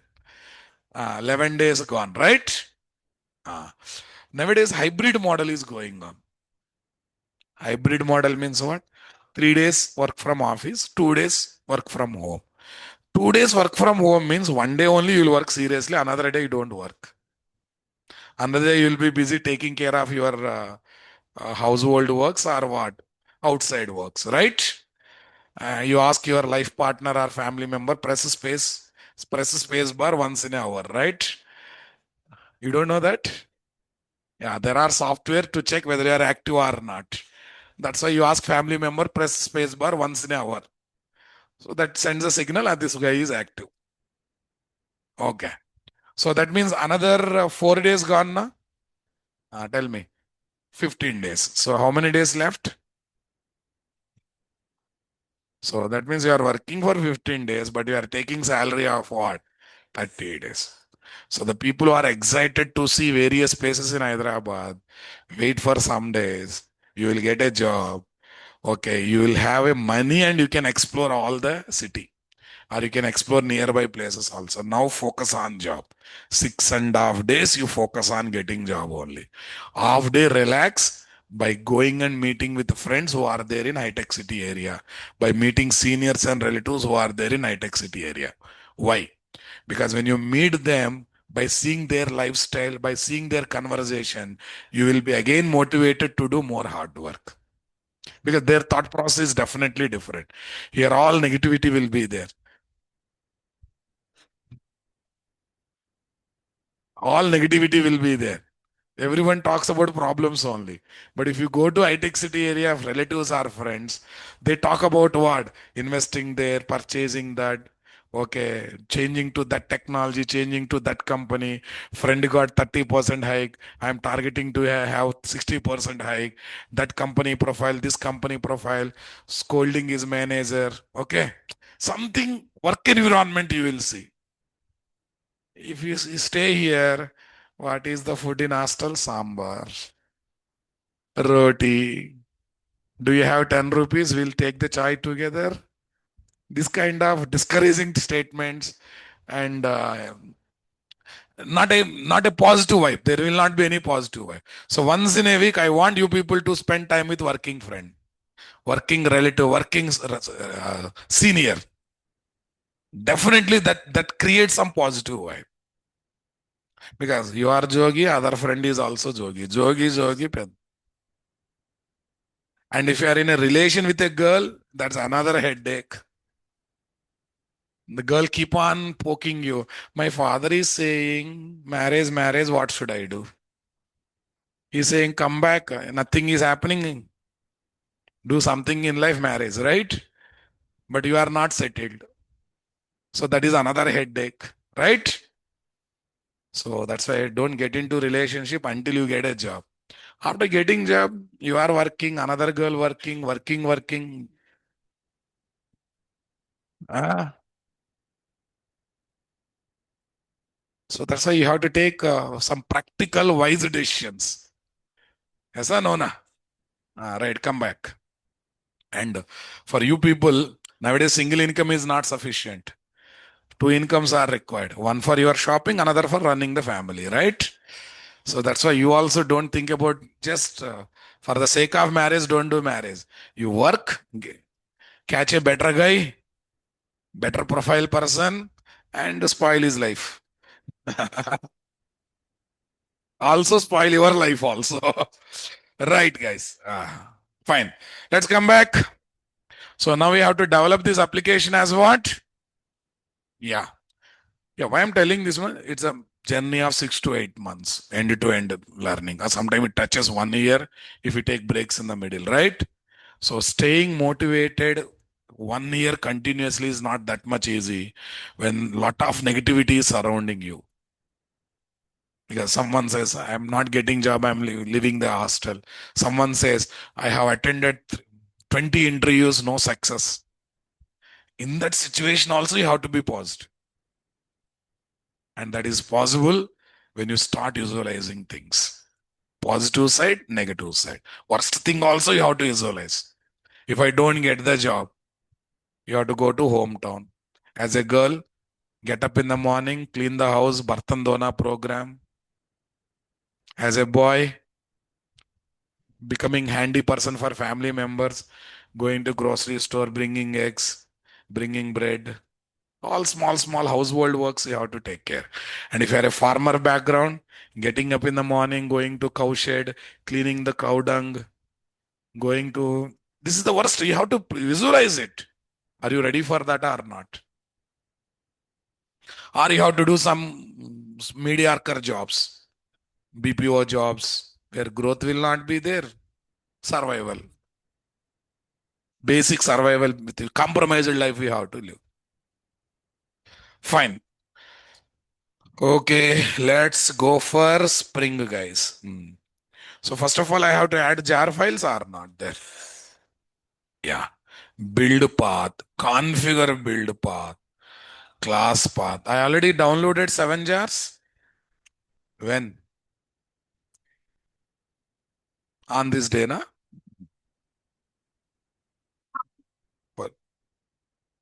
Speaker 1: 11 days gone, right? Uh, Nowadays, hybrid model is going on. Hybrid model means what? 3 days work from office, 2 days work from home. 2 days work from home means one day only you will work seriously, another day you don't work. Another day you will be busy taking care of your household works or what? Outside works, right? You ask your life partner or family member, press space bar once in an hour, right? You don't know that? Yeah, there are software to check whether you are active or not. That's why you ask family member, press space bar once in an hour. So that sends a signal that this guy is active. Okay. So that means another 4 days gone now. Tell me. 15 days. So how many days left? So that means you are working for 15 days, but you are taking salary of what? 30 days. So the people who are excited to see various places in Hyderabad, wait for some days. You will get a job. Okay, you will have a money and you can explore all the city, or you can explore nearby places also. Now focus on job. 6.5 days you focus on getting job only. Half day relax by going and meeting with friends who are there in high-tech city area, by meeting seniors and relatives who are there in high-tech city area. Why? Because when you meet them, by seeing their lifestyle, by seeing their conversation, you will be again motivated to do more hard work. Because their thought process is definitely different. Here, all negativity will be there. All negativity will be there. Everyone talks about problems only. But if you go to high-tech city area, if relatives are friends, they talk about what? Investing there, purchasing that, okay, changing to that technology, changing to that company. Friend got 30% hike. I'm targeting to have 60% hike. That company profile, this company profile, scolding his manager. Okay. Something work environment you will see. If you stay here, what is the food in hostel? Sambar, roti. Do you have 10 rupees? We'll take the chai together. This kind of discouraging statements. and not a positive vibe. There will not be any positive vibe. So once in a week, I want you people to spend time with working friend, working relative, working senior. Definitely that creates some positive vibe because you are jogi, other friend is also jogi. Jogi, jogi, pen. And if you are in a relation with a girl, that's another headache. The girl keep on poking you. My father is saying, marriage, marriage, what should I do? He's saying, come back, nothing is happening. Do something in life, marriage, right? But you are not settled. So that is another headache, right? So that's why don't get into relationship until you get a job. After getting job, you are working, another girl working, working, working. Ah, so that's why you have to take some practical, wise decisions. Yes or no, na? Right, come back. And for you people, nowadays single income is not sufficient. Two incomes are required. One for your shopping, another for running the family, right? So that's why you also don't think about just for the sake of marriage, don't do marriage. You work, catch a better guy, better profile person, and spoil his life. Also spoil your life also. Right, guys. Fine. Let's come back. So now we have to develop this application as what? Yeah. Yeah, why I'm telling this one, it's a journey of 6 to 8 months, end to end learning. Or sometimes it touches 1 year if we take breaks in the middle, right? So staying motivated 1 year continuously is not that much easy when lot of negativity is surrounding you. Because someone says, I'm not getting job, I'm leaving the hostel. Someone says, I have attended 20 interviews, no success. In that situation also you have to be positive. And that is possible when you start visualizing things. Positive side, negative side. Worst thing also you have to visualize. If I don't get the job, you have to go to hometown. As a girl, get up in the morning, clean the house, Bartan Dona program. As a boy, becoming handy person for family members, going to grocery store, bringing eggs, bringing bread. All small household works you have to take care. And if you are a farmer background, getting up in the morning, going to cow shed, cleaning the cow dung, going to this is the worst. You have to visualize it. Are you ready for that or not? Or you have to do some mediocre jobs, BPO jobs, where growth will not be there. Survival. Basic survival with compromised life we have to live. Fine. Okay, let's go for Spring, guys. So first of all, I have to add jar files or not there. Yeah. Build path, configure build path, class path. I already downloaded 7 jars. When? On this day, na? For,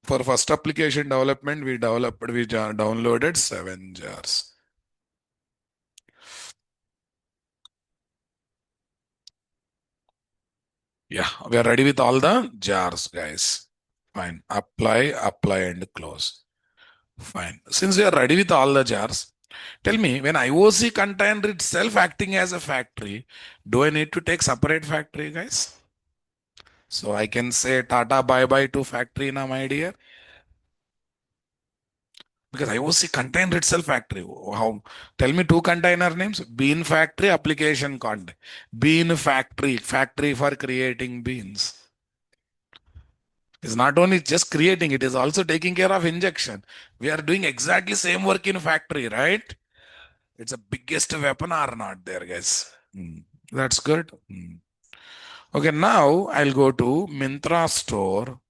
Speaker 1: for first application development, we downloaded 7 jars. Yeah, we are ready with all the jars, guys. Fine. Apply, and close. Fine. Since we are ready with all the jars, tell me, when IOC container itself acting as a factory, do I need to take separate factory, guys? So I can say Tata bye bye to factory now, my dear. Because IOC container itself factory. How? Tell me two container names. Bean factory, application content. Bean factory, factory for creating beans. It's not only just creating, it is also taking care of injection. We are doing exactly same work in factory, right? It's a biggest weapon or not there, guys. That's good. Okay, now I'll go to Mintra store.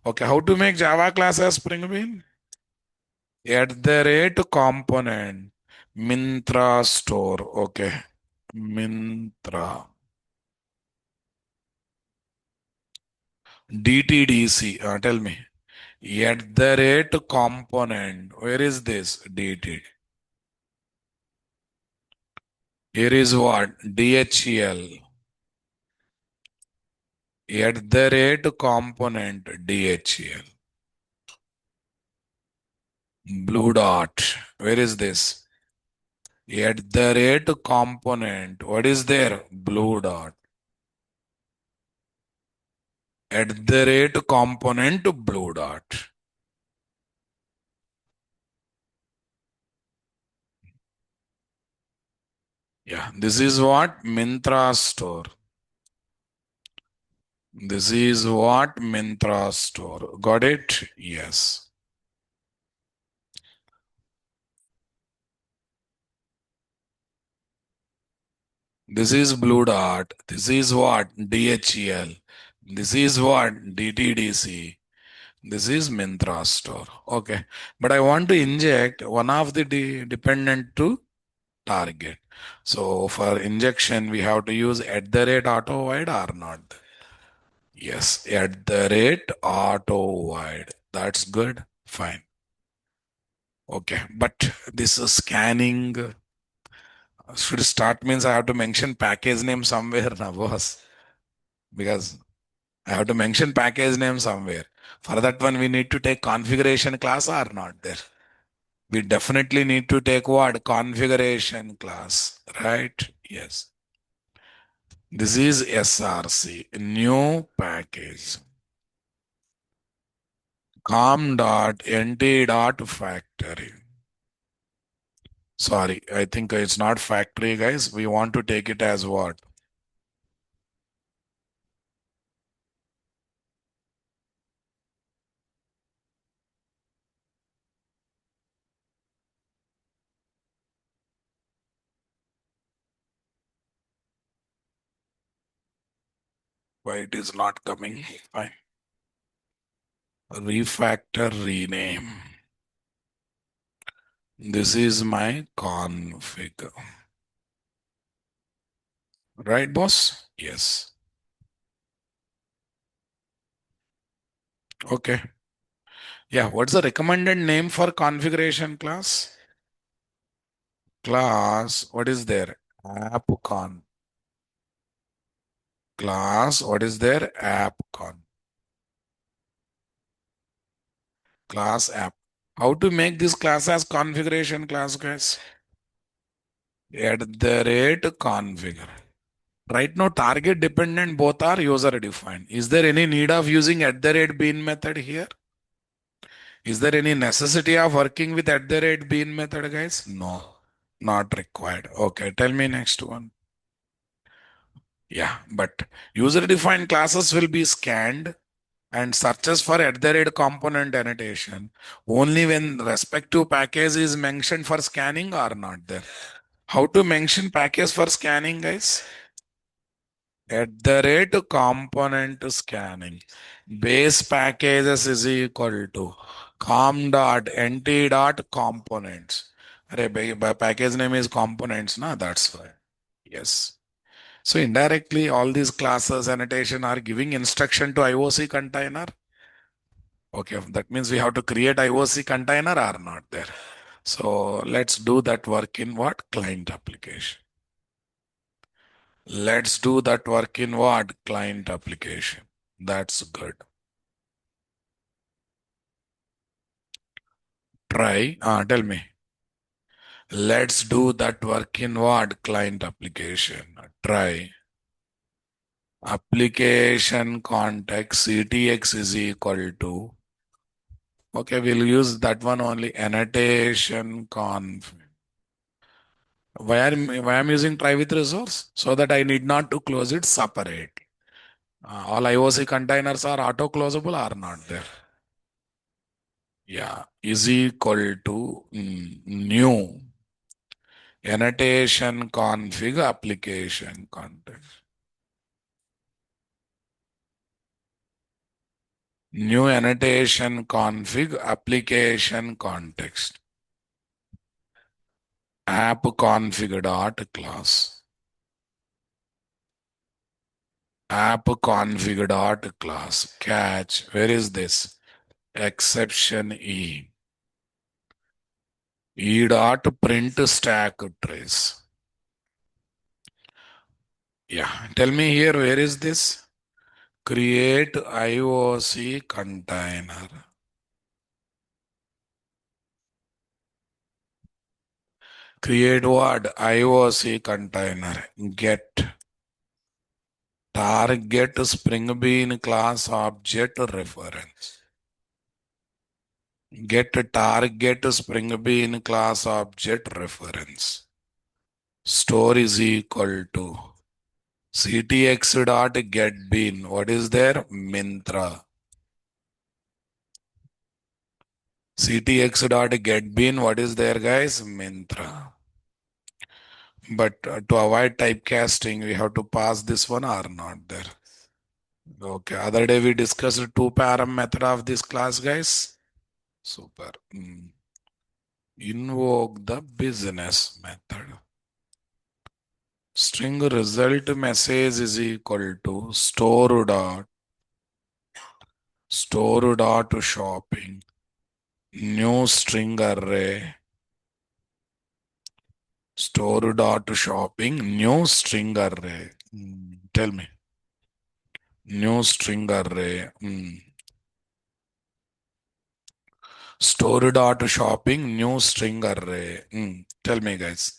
Speaker 1: Okay, how to make Java class as Spring Bean? At the rate component. Mintra store. Okay. Mintra. DTDC. Tell me. At the rate component. Where is this? DT. Here is what? DHEL. At the rate component DHEL. Blue dot. Where is this? At the rate component. What is there? Blue dot. At the rate component blue dot. Yeah, this is what? Mintra store. This is what? Mintra store. Got it? Yes. This is blue dot. This is what? DHEL. This is what? DTDC. This is Mintra store. Okay. But I want to inject one of the dependent to target. So for injection, we have to use at the rate auto wide or not. Yes, at the rate auto wide. That's good. Fine. Okay. But this scanning should start means I have to mention package name somewhere now, boss. Because I have to mention package name somewhere. For that one, we need to take configuration class or not there. We definitely need to take what? Configuration class, right? Yes. This is SRC, new package. com.nt.factory. Sorry, I think it's not factory, guys. We want to take it as what? Why it is not coming? Fine. Refactor rename. This is my config. Right, boss? Yes. Okay. Yeah, what's the recommended name for configuration class? Class, what is there? AppCon. Class, what is there? AppCon. Class app. How to make this class as configuration class, guys? At the rate configure. Right now, target dependent both are user defined. Is there any need of using at the rate bean method here? Is there any necessity of working with at the rate bean method, guys? No, not required. Okay, tell me next one. Yeah, but user defined classes will be scanned and searches for at the rate component annotation only when respective package is mentioned for scanning or not there. How to mention package for scanning, guys? At the rate component scanning. Base packages is equal to com.nt.components. Package name is components, na? That's why. Yes. So indirectly, all these classes annotation are giving instruction to IOC container. Okay, that means we have to create IOC container or not there. So let's do that work in what? Client application. Let's do that work in what? Client application. That's good. Try. Tell me. Let's do that work in what? Client application. Try. Application context CTX is equal to. Okay, we'll use that one only. Annotation conf. Why I'm using try with resource? So that I need not to close it separate. All IOC containers are auto closable or not there. Yeah, is equal to new annotation config application context. New annotation config application context. App config dot class. App config dot class. Catch. Where is this? exception E dot print stack trace. Yeah, tell me here, where is this? Create IOC container. Create what? IOC container. Get target Spring Bean class object reference. Get target Spring Bean class object reference. Store is equal to ctx dot get bean. What is there? Mintra. Ctx dot get bean. What is there, guys? Mintra. But to avoid typecasting, we have to pass this one or not there. Okay. Other day we discussed two param method of this class, guys. Super. Invoke the business method. String result message is equal to store dot shopping new string array store dot shopping new string array. Tell me. New string array. Store dot shopping new string array. Tell me, guys.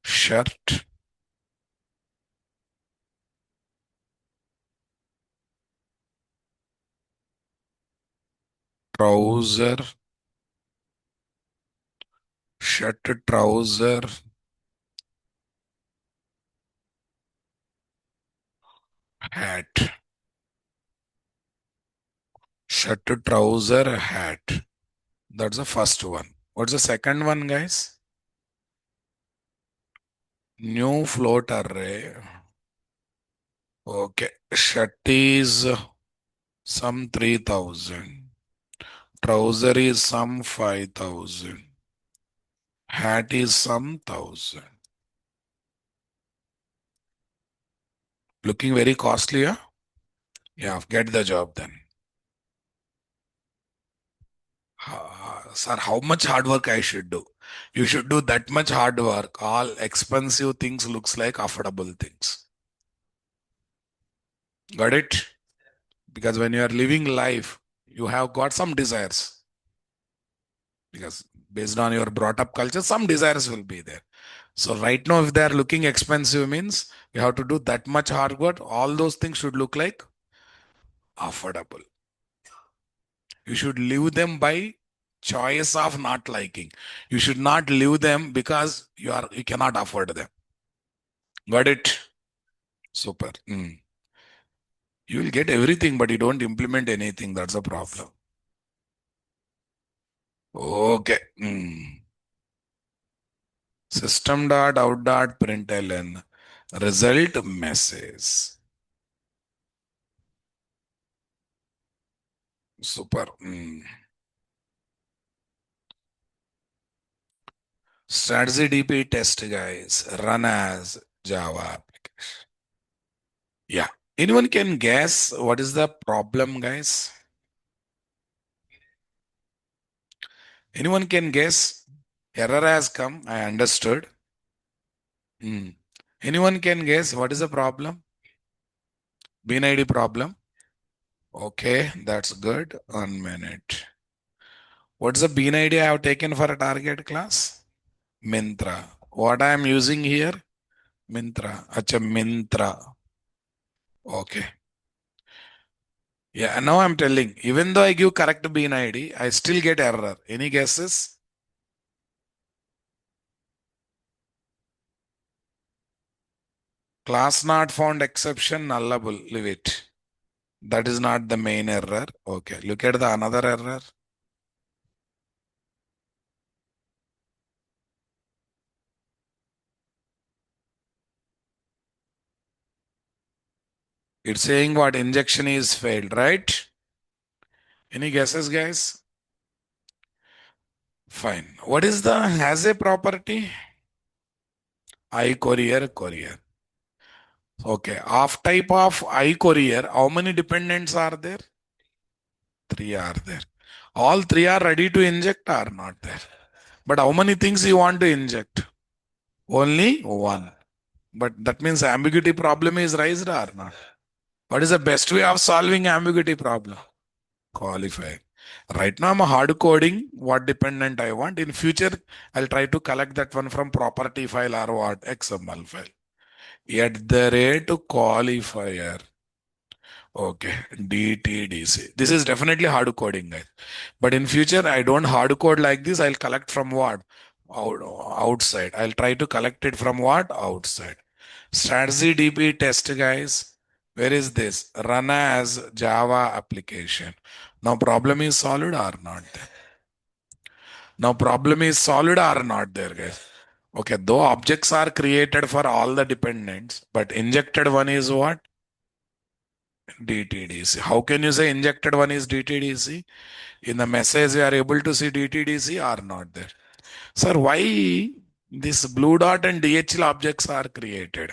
Speaker 1: Shirt, trouser, shirt, trouser, hat. Shirt, trouser, hat. That's the first one. What's the second one, guys? New float array. Okay. Shirt is some 3000. Trouser is some 5000. Hat is some 1000. Looking very costly, huh? Yeah, get the job then. Sir, how much hard work I should do? You should do that much hard work. All expensive things looks like affordable things. Got it? Because when you are living life, you have got some desires. Because based on your brought up culture, some desires will be there. So right now, if they are looking expensive, means you have to do that much hard work. All those things should look like affordable. You should live them by choice of not liking. You should not live them because you cannot afford them. Got it? Super. You will get everything, but you don't implement anything. That's a problem. Okay. System dot out dot println result message. Super. Strategy DP test, guys. Run as Java application. Yeah. Anyone can guess what is the problem, guys? Anyone can guess? Error has come. I understood. Anyone can guess what is the problem? Bean ID problem. Okay, that's good. 1 minute. What's the bean ID I have taken for a target class? Mintra. What I am using here? Mintra. Acha, Mintra. Okay. Yeah, now I'm telling. Even though I give correct bean ID, I still get error. Any guesses? Class not found exception nullable. Leave it. That is not the main error. Okay. Look at the another error. It's saying what injection is failed, right? Any guesses, guys? Fine. What is the has a property? I courier. Okay. Of type of I courier, how many dependents are there? Three are there. All three are ready to inject or not there. But how many things you want to inject? Only one. But that means ambiguity problem is raised or not? What is the best way of solving ambiguity problem? Qualify. Right now I'm hard coding what dependent I want. In future, I'll try to collect that one from property file or what XML file. At the rate qualifier. Okay, DTDC. This is definitely hard coding, guys. But in future, I don't hard code like this. I'll collect from what? Outside. I'll try to collect it from what? Outside. Strategy DB test, guys. Where is this? Run as Java application. Now problem is solved or not there? Now problem is solved or not there, guys? Okay, though objects are created for all the dependents, but injected one is what? DTDC. How can you say injected one is DTDC? In the message, you are able to see DTDC or not there. Sir, why this blue dot and DHL objects are created?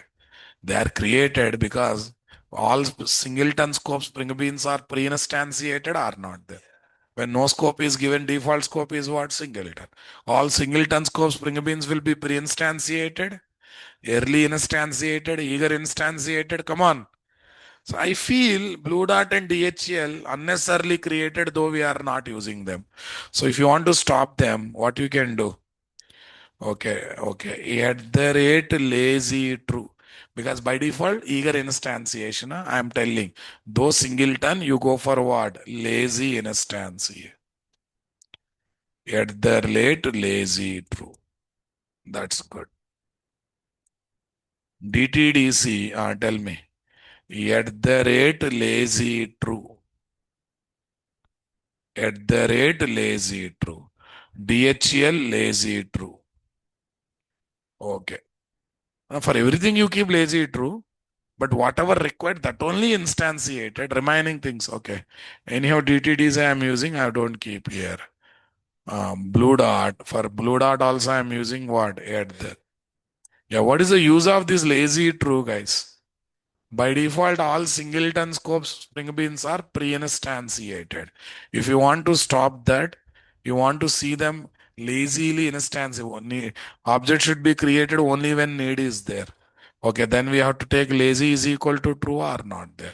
Speaker 1: They are created because all singleton scope spring beans are pre-instantiated or not there. When no scope is given, default scope is what? Singleton. All singleton scope spring beans will be pre-instantiated, early instantiated, eager instantiated. Come on. So I feel Blue Dot and DHL unnecessarily created, though we are not using them. So if you want to stop them, what you can do? Okay. At the rate lazy true. Because by default, eager instantiation, I am telling, though singleton, you go for what? Lazy instantiation. At the rate lazy true. That's good. DTDC, tell me. At the rate lazy true. At the rate lazy true. DHL lazy true. Okay. For everything you keep lazy true, but whatever required, that only instantiated, remaining things. Okay. Anyhow, DTDs I am using, I don't keep here. Blue dot. For blue dot also I am using what? At the. Yeah, what is the use of this lazy true, guys? By default, all singleton scope spring beans are pre-instantiated. If you want to stop that, you want to see them lazily instantiated. Object should be created only when need is there. Okay, then we have to take lazy is equal to true or not there.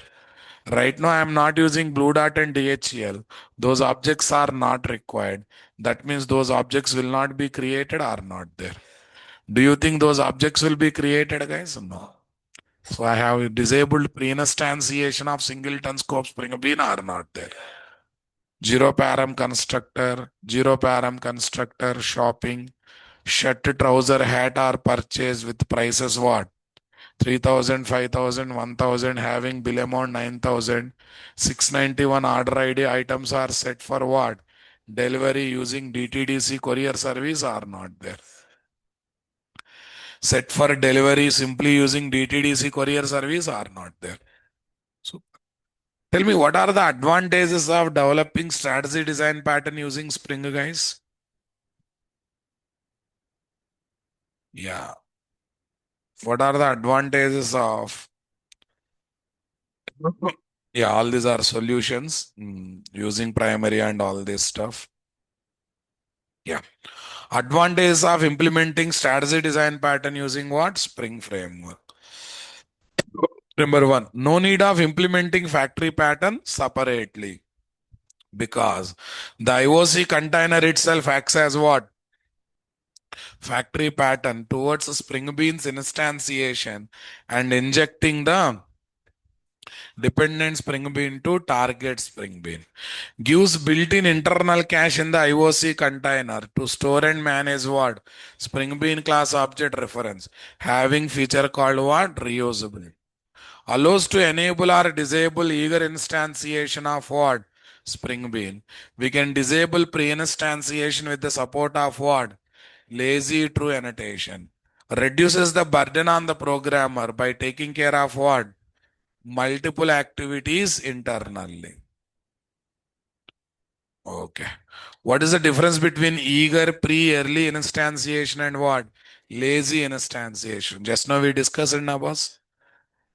Speaker 1: Right now, I am not using blue dot and DHL. Those objects are not required. That means those objects will not be created or not there. Do you think those objects will be created, guys? No. So I have disabled pre-instantiation of singleton scope spring bean are not there. Zero param constructor, shopping, shirt, trouser, hat are purchased with prices what? 3,000, 5,000, 1,000, having bill amount 9,000, 691 order ID items are set for what? Delivery using DTDC courier service are not there. Set for delivery simply using DTDC courier service are not there. So tell me, what are the advantages of developing strategy design pattern using Spring, guys? Yeah. What are the advantages of? Yeah, all these are solutions using primary and all this stuff. Yeah. Advantages of implementing strategy design pattern using what? Spring framework. Number one, no need of implementing factory pattern separately because the IOC container itself acts as what? Factory pattern towards Spring Beans instantiation and injecting the dependent Spring Bean to target Spring Bean. Gives built-in internal cache in the IOC container to store and manage what? Spring Bean class object reference. Having feature called what? Reusable. Allows to enable or disable eager instantiation of what? Spring Bean. We can disable pre-instantiation with the support of what? Lazy true annotation. Reduces the burden on the programmer by taking care of what? Multiple activities internally. Okay. What is the difference between eager pre-early instantiation and what? Lazy instantiation. Just now we discussed it, Nabas.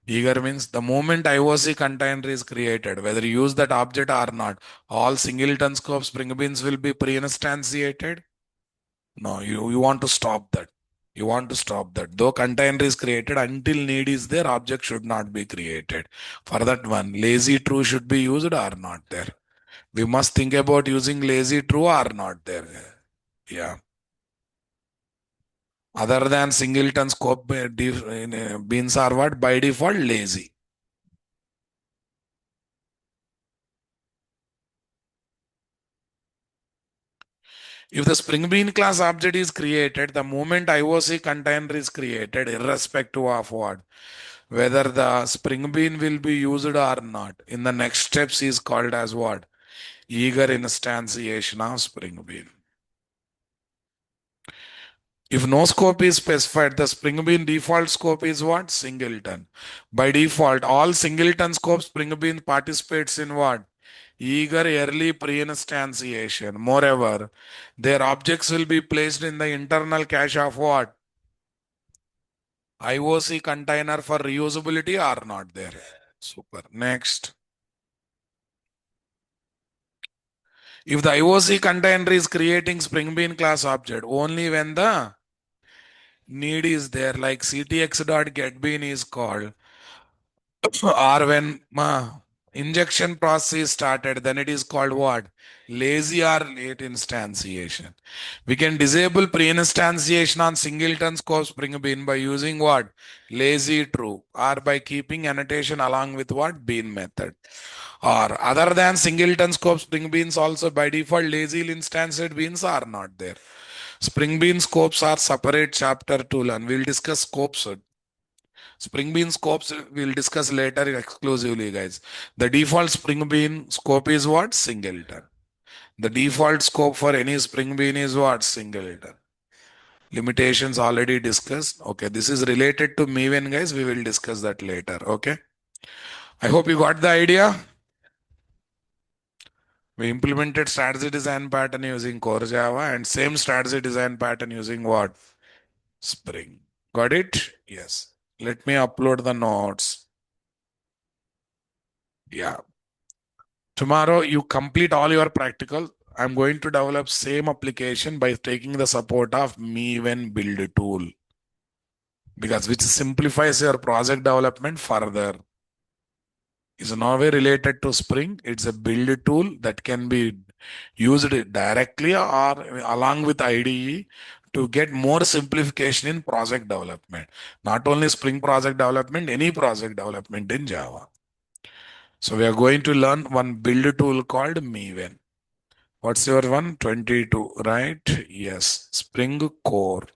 Speaker 1: Eager means the moment IOC container is created, whether you use that object or not, all singleton scope Spring Beans will be pre-instantiated. No, you want to stop that. You want to stop that. Though container is created, until need is there, object should not be created. For that one, lazy true should be used or not there. We must think about using lazy true or not there. Yeah. Other than singleton scope, beans are what? By default, lazy. If the Spring Bean class object is created, the moment IOC container is created, irrespective of what, whether the Spring Bean will be used or not, in the next steps is called as what? Eager instantiation of Spring Bean. If no scope is specified, the Spring Bean default scope is what? Singleton. By default, all singleton scope Spring Bean participates in what? Eager early pre-instantiation. Moreover, their objects will be placed in the internal cache of what? IOC container for reusability are not there. Super. Next. If the IOC container is creating Spring Bean class object only when the need is there, like ctx.getBean is called, or when injection process is started, then it is called what? Lazy or late instantiation. We can disable pre-instantiation on singleton scope Spring Bean by using what? Lazy true, or by keeping annotation along with what? Bean method. Or other than singleton scope Spring Beans, also by default lazy instantiated beans are not there. Spring Bean scopes are separate chapter to learn. We'll discuss scopes. Spring Bean scopes we'll discuss later exclusively, guys. The default Spring Bean scope is what? Singleton. The default scope for any Spring Bean is what? Singleton. Limitations already discussed. Okay, this is related to Maven, guys. We will discuss that later. Okay. I hope you got the idea. We implemented strategy design pattern using core Java and same strategy design pattern using what? Spring. Got it? Yes. Let me upload the notes. Yeah. Tomorrow you complete all your practical. I'm going to develop same application by taking the support of Maven build tool because which simplifies your project development further. Is no way related to Spring. It's a build tool that can be used directly or along with IDE to get more simplification in project development. Not only Spring project development, any project development in Java. So we are going to learn one build tool called Maven. What's your one? 22, right? Yes. Spring Core.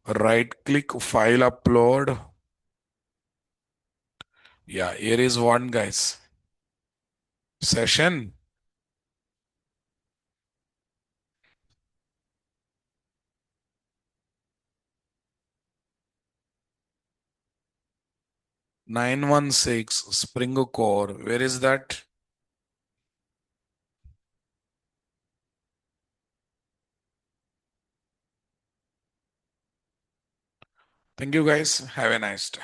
Speaker 1: Right click, file upload. Yeah, here is one, guys. Session. 916 Spring Core. Where is that? Thank you, guys. Have a nice day.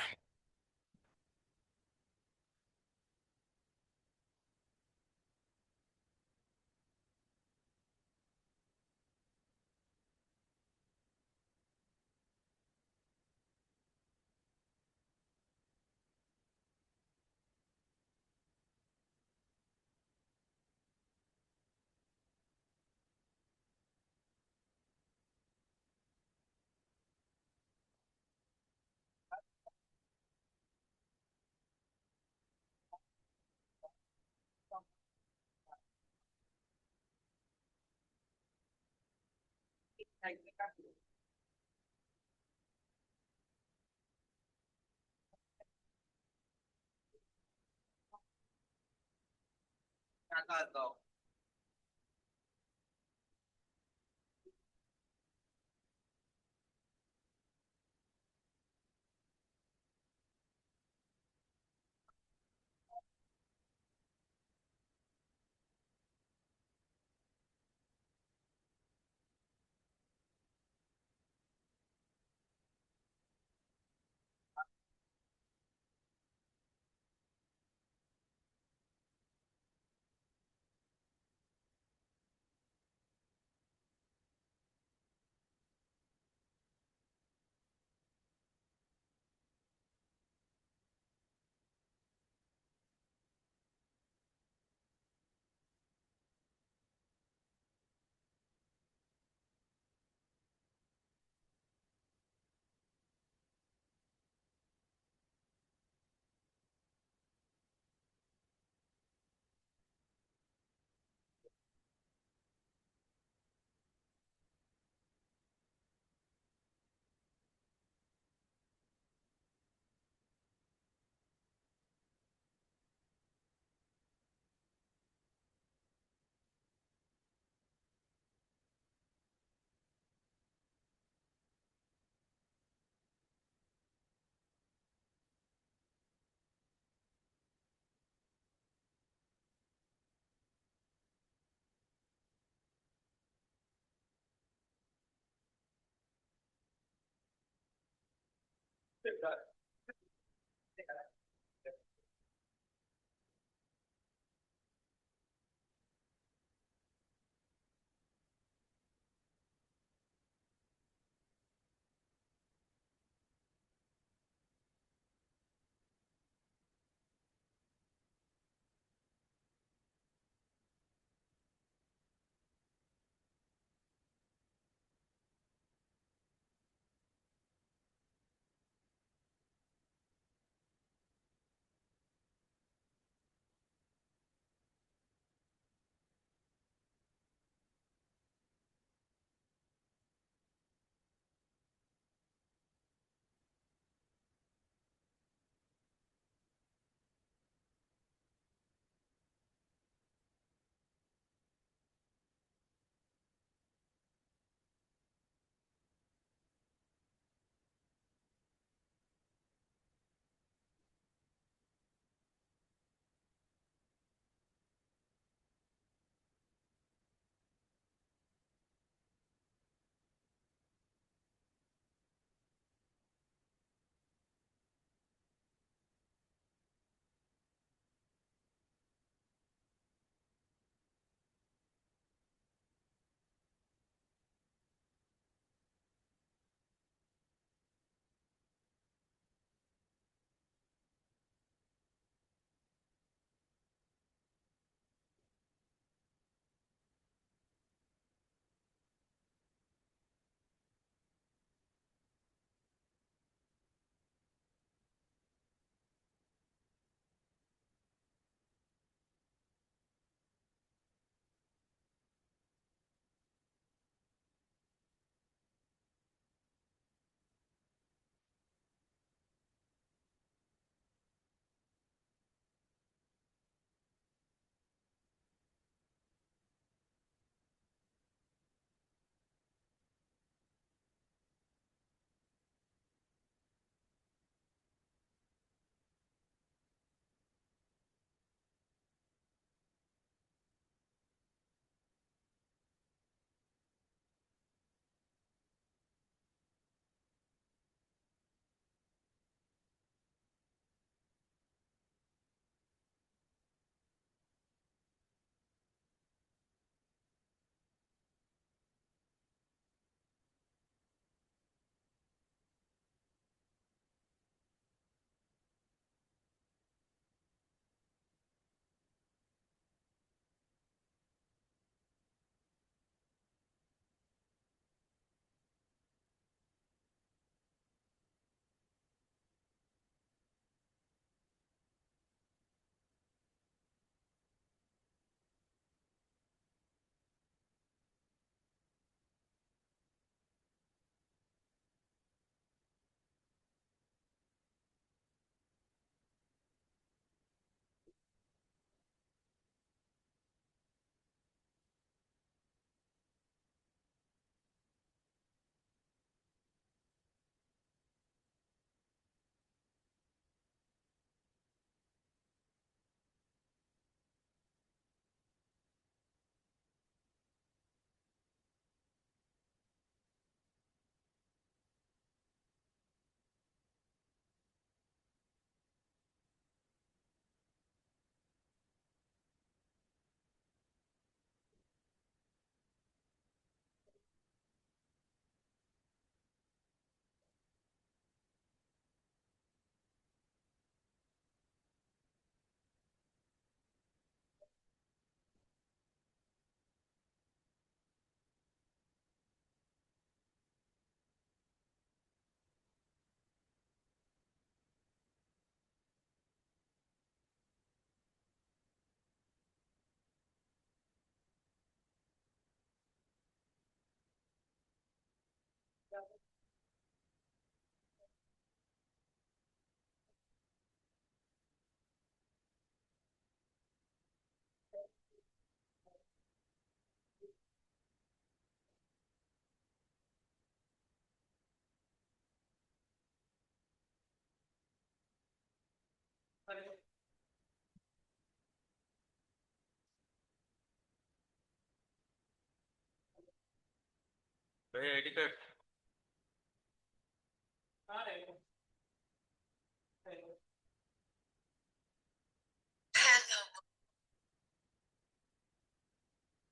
Speaker 2: भाई ID card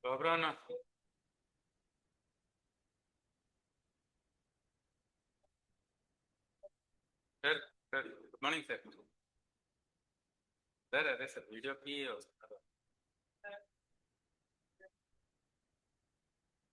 Speaker 2: Babrana. Sir, sir, good morning, sir. Sir, अरे sir video की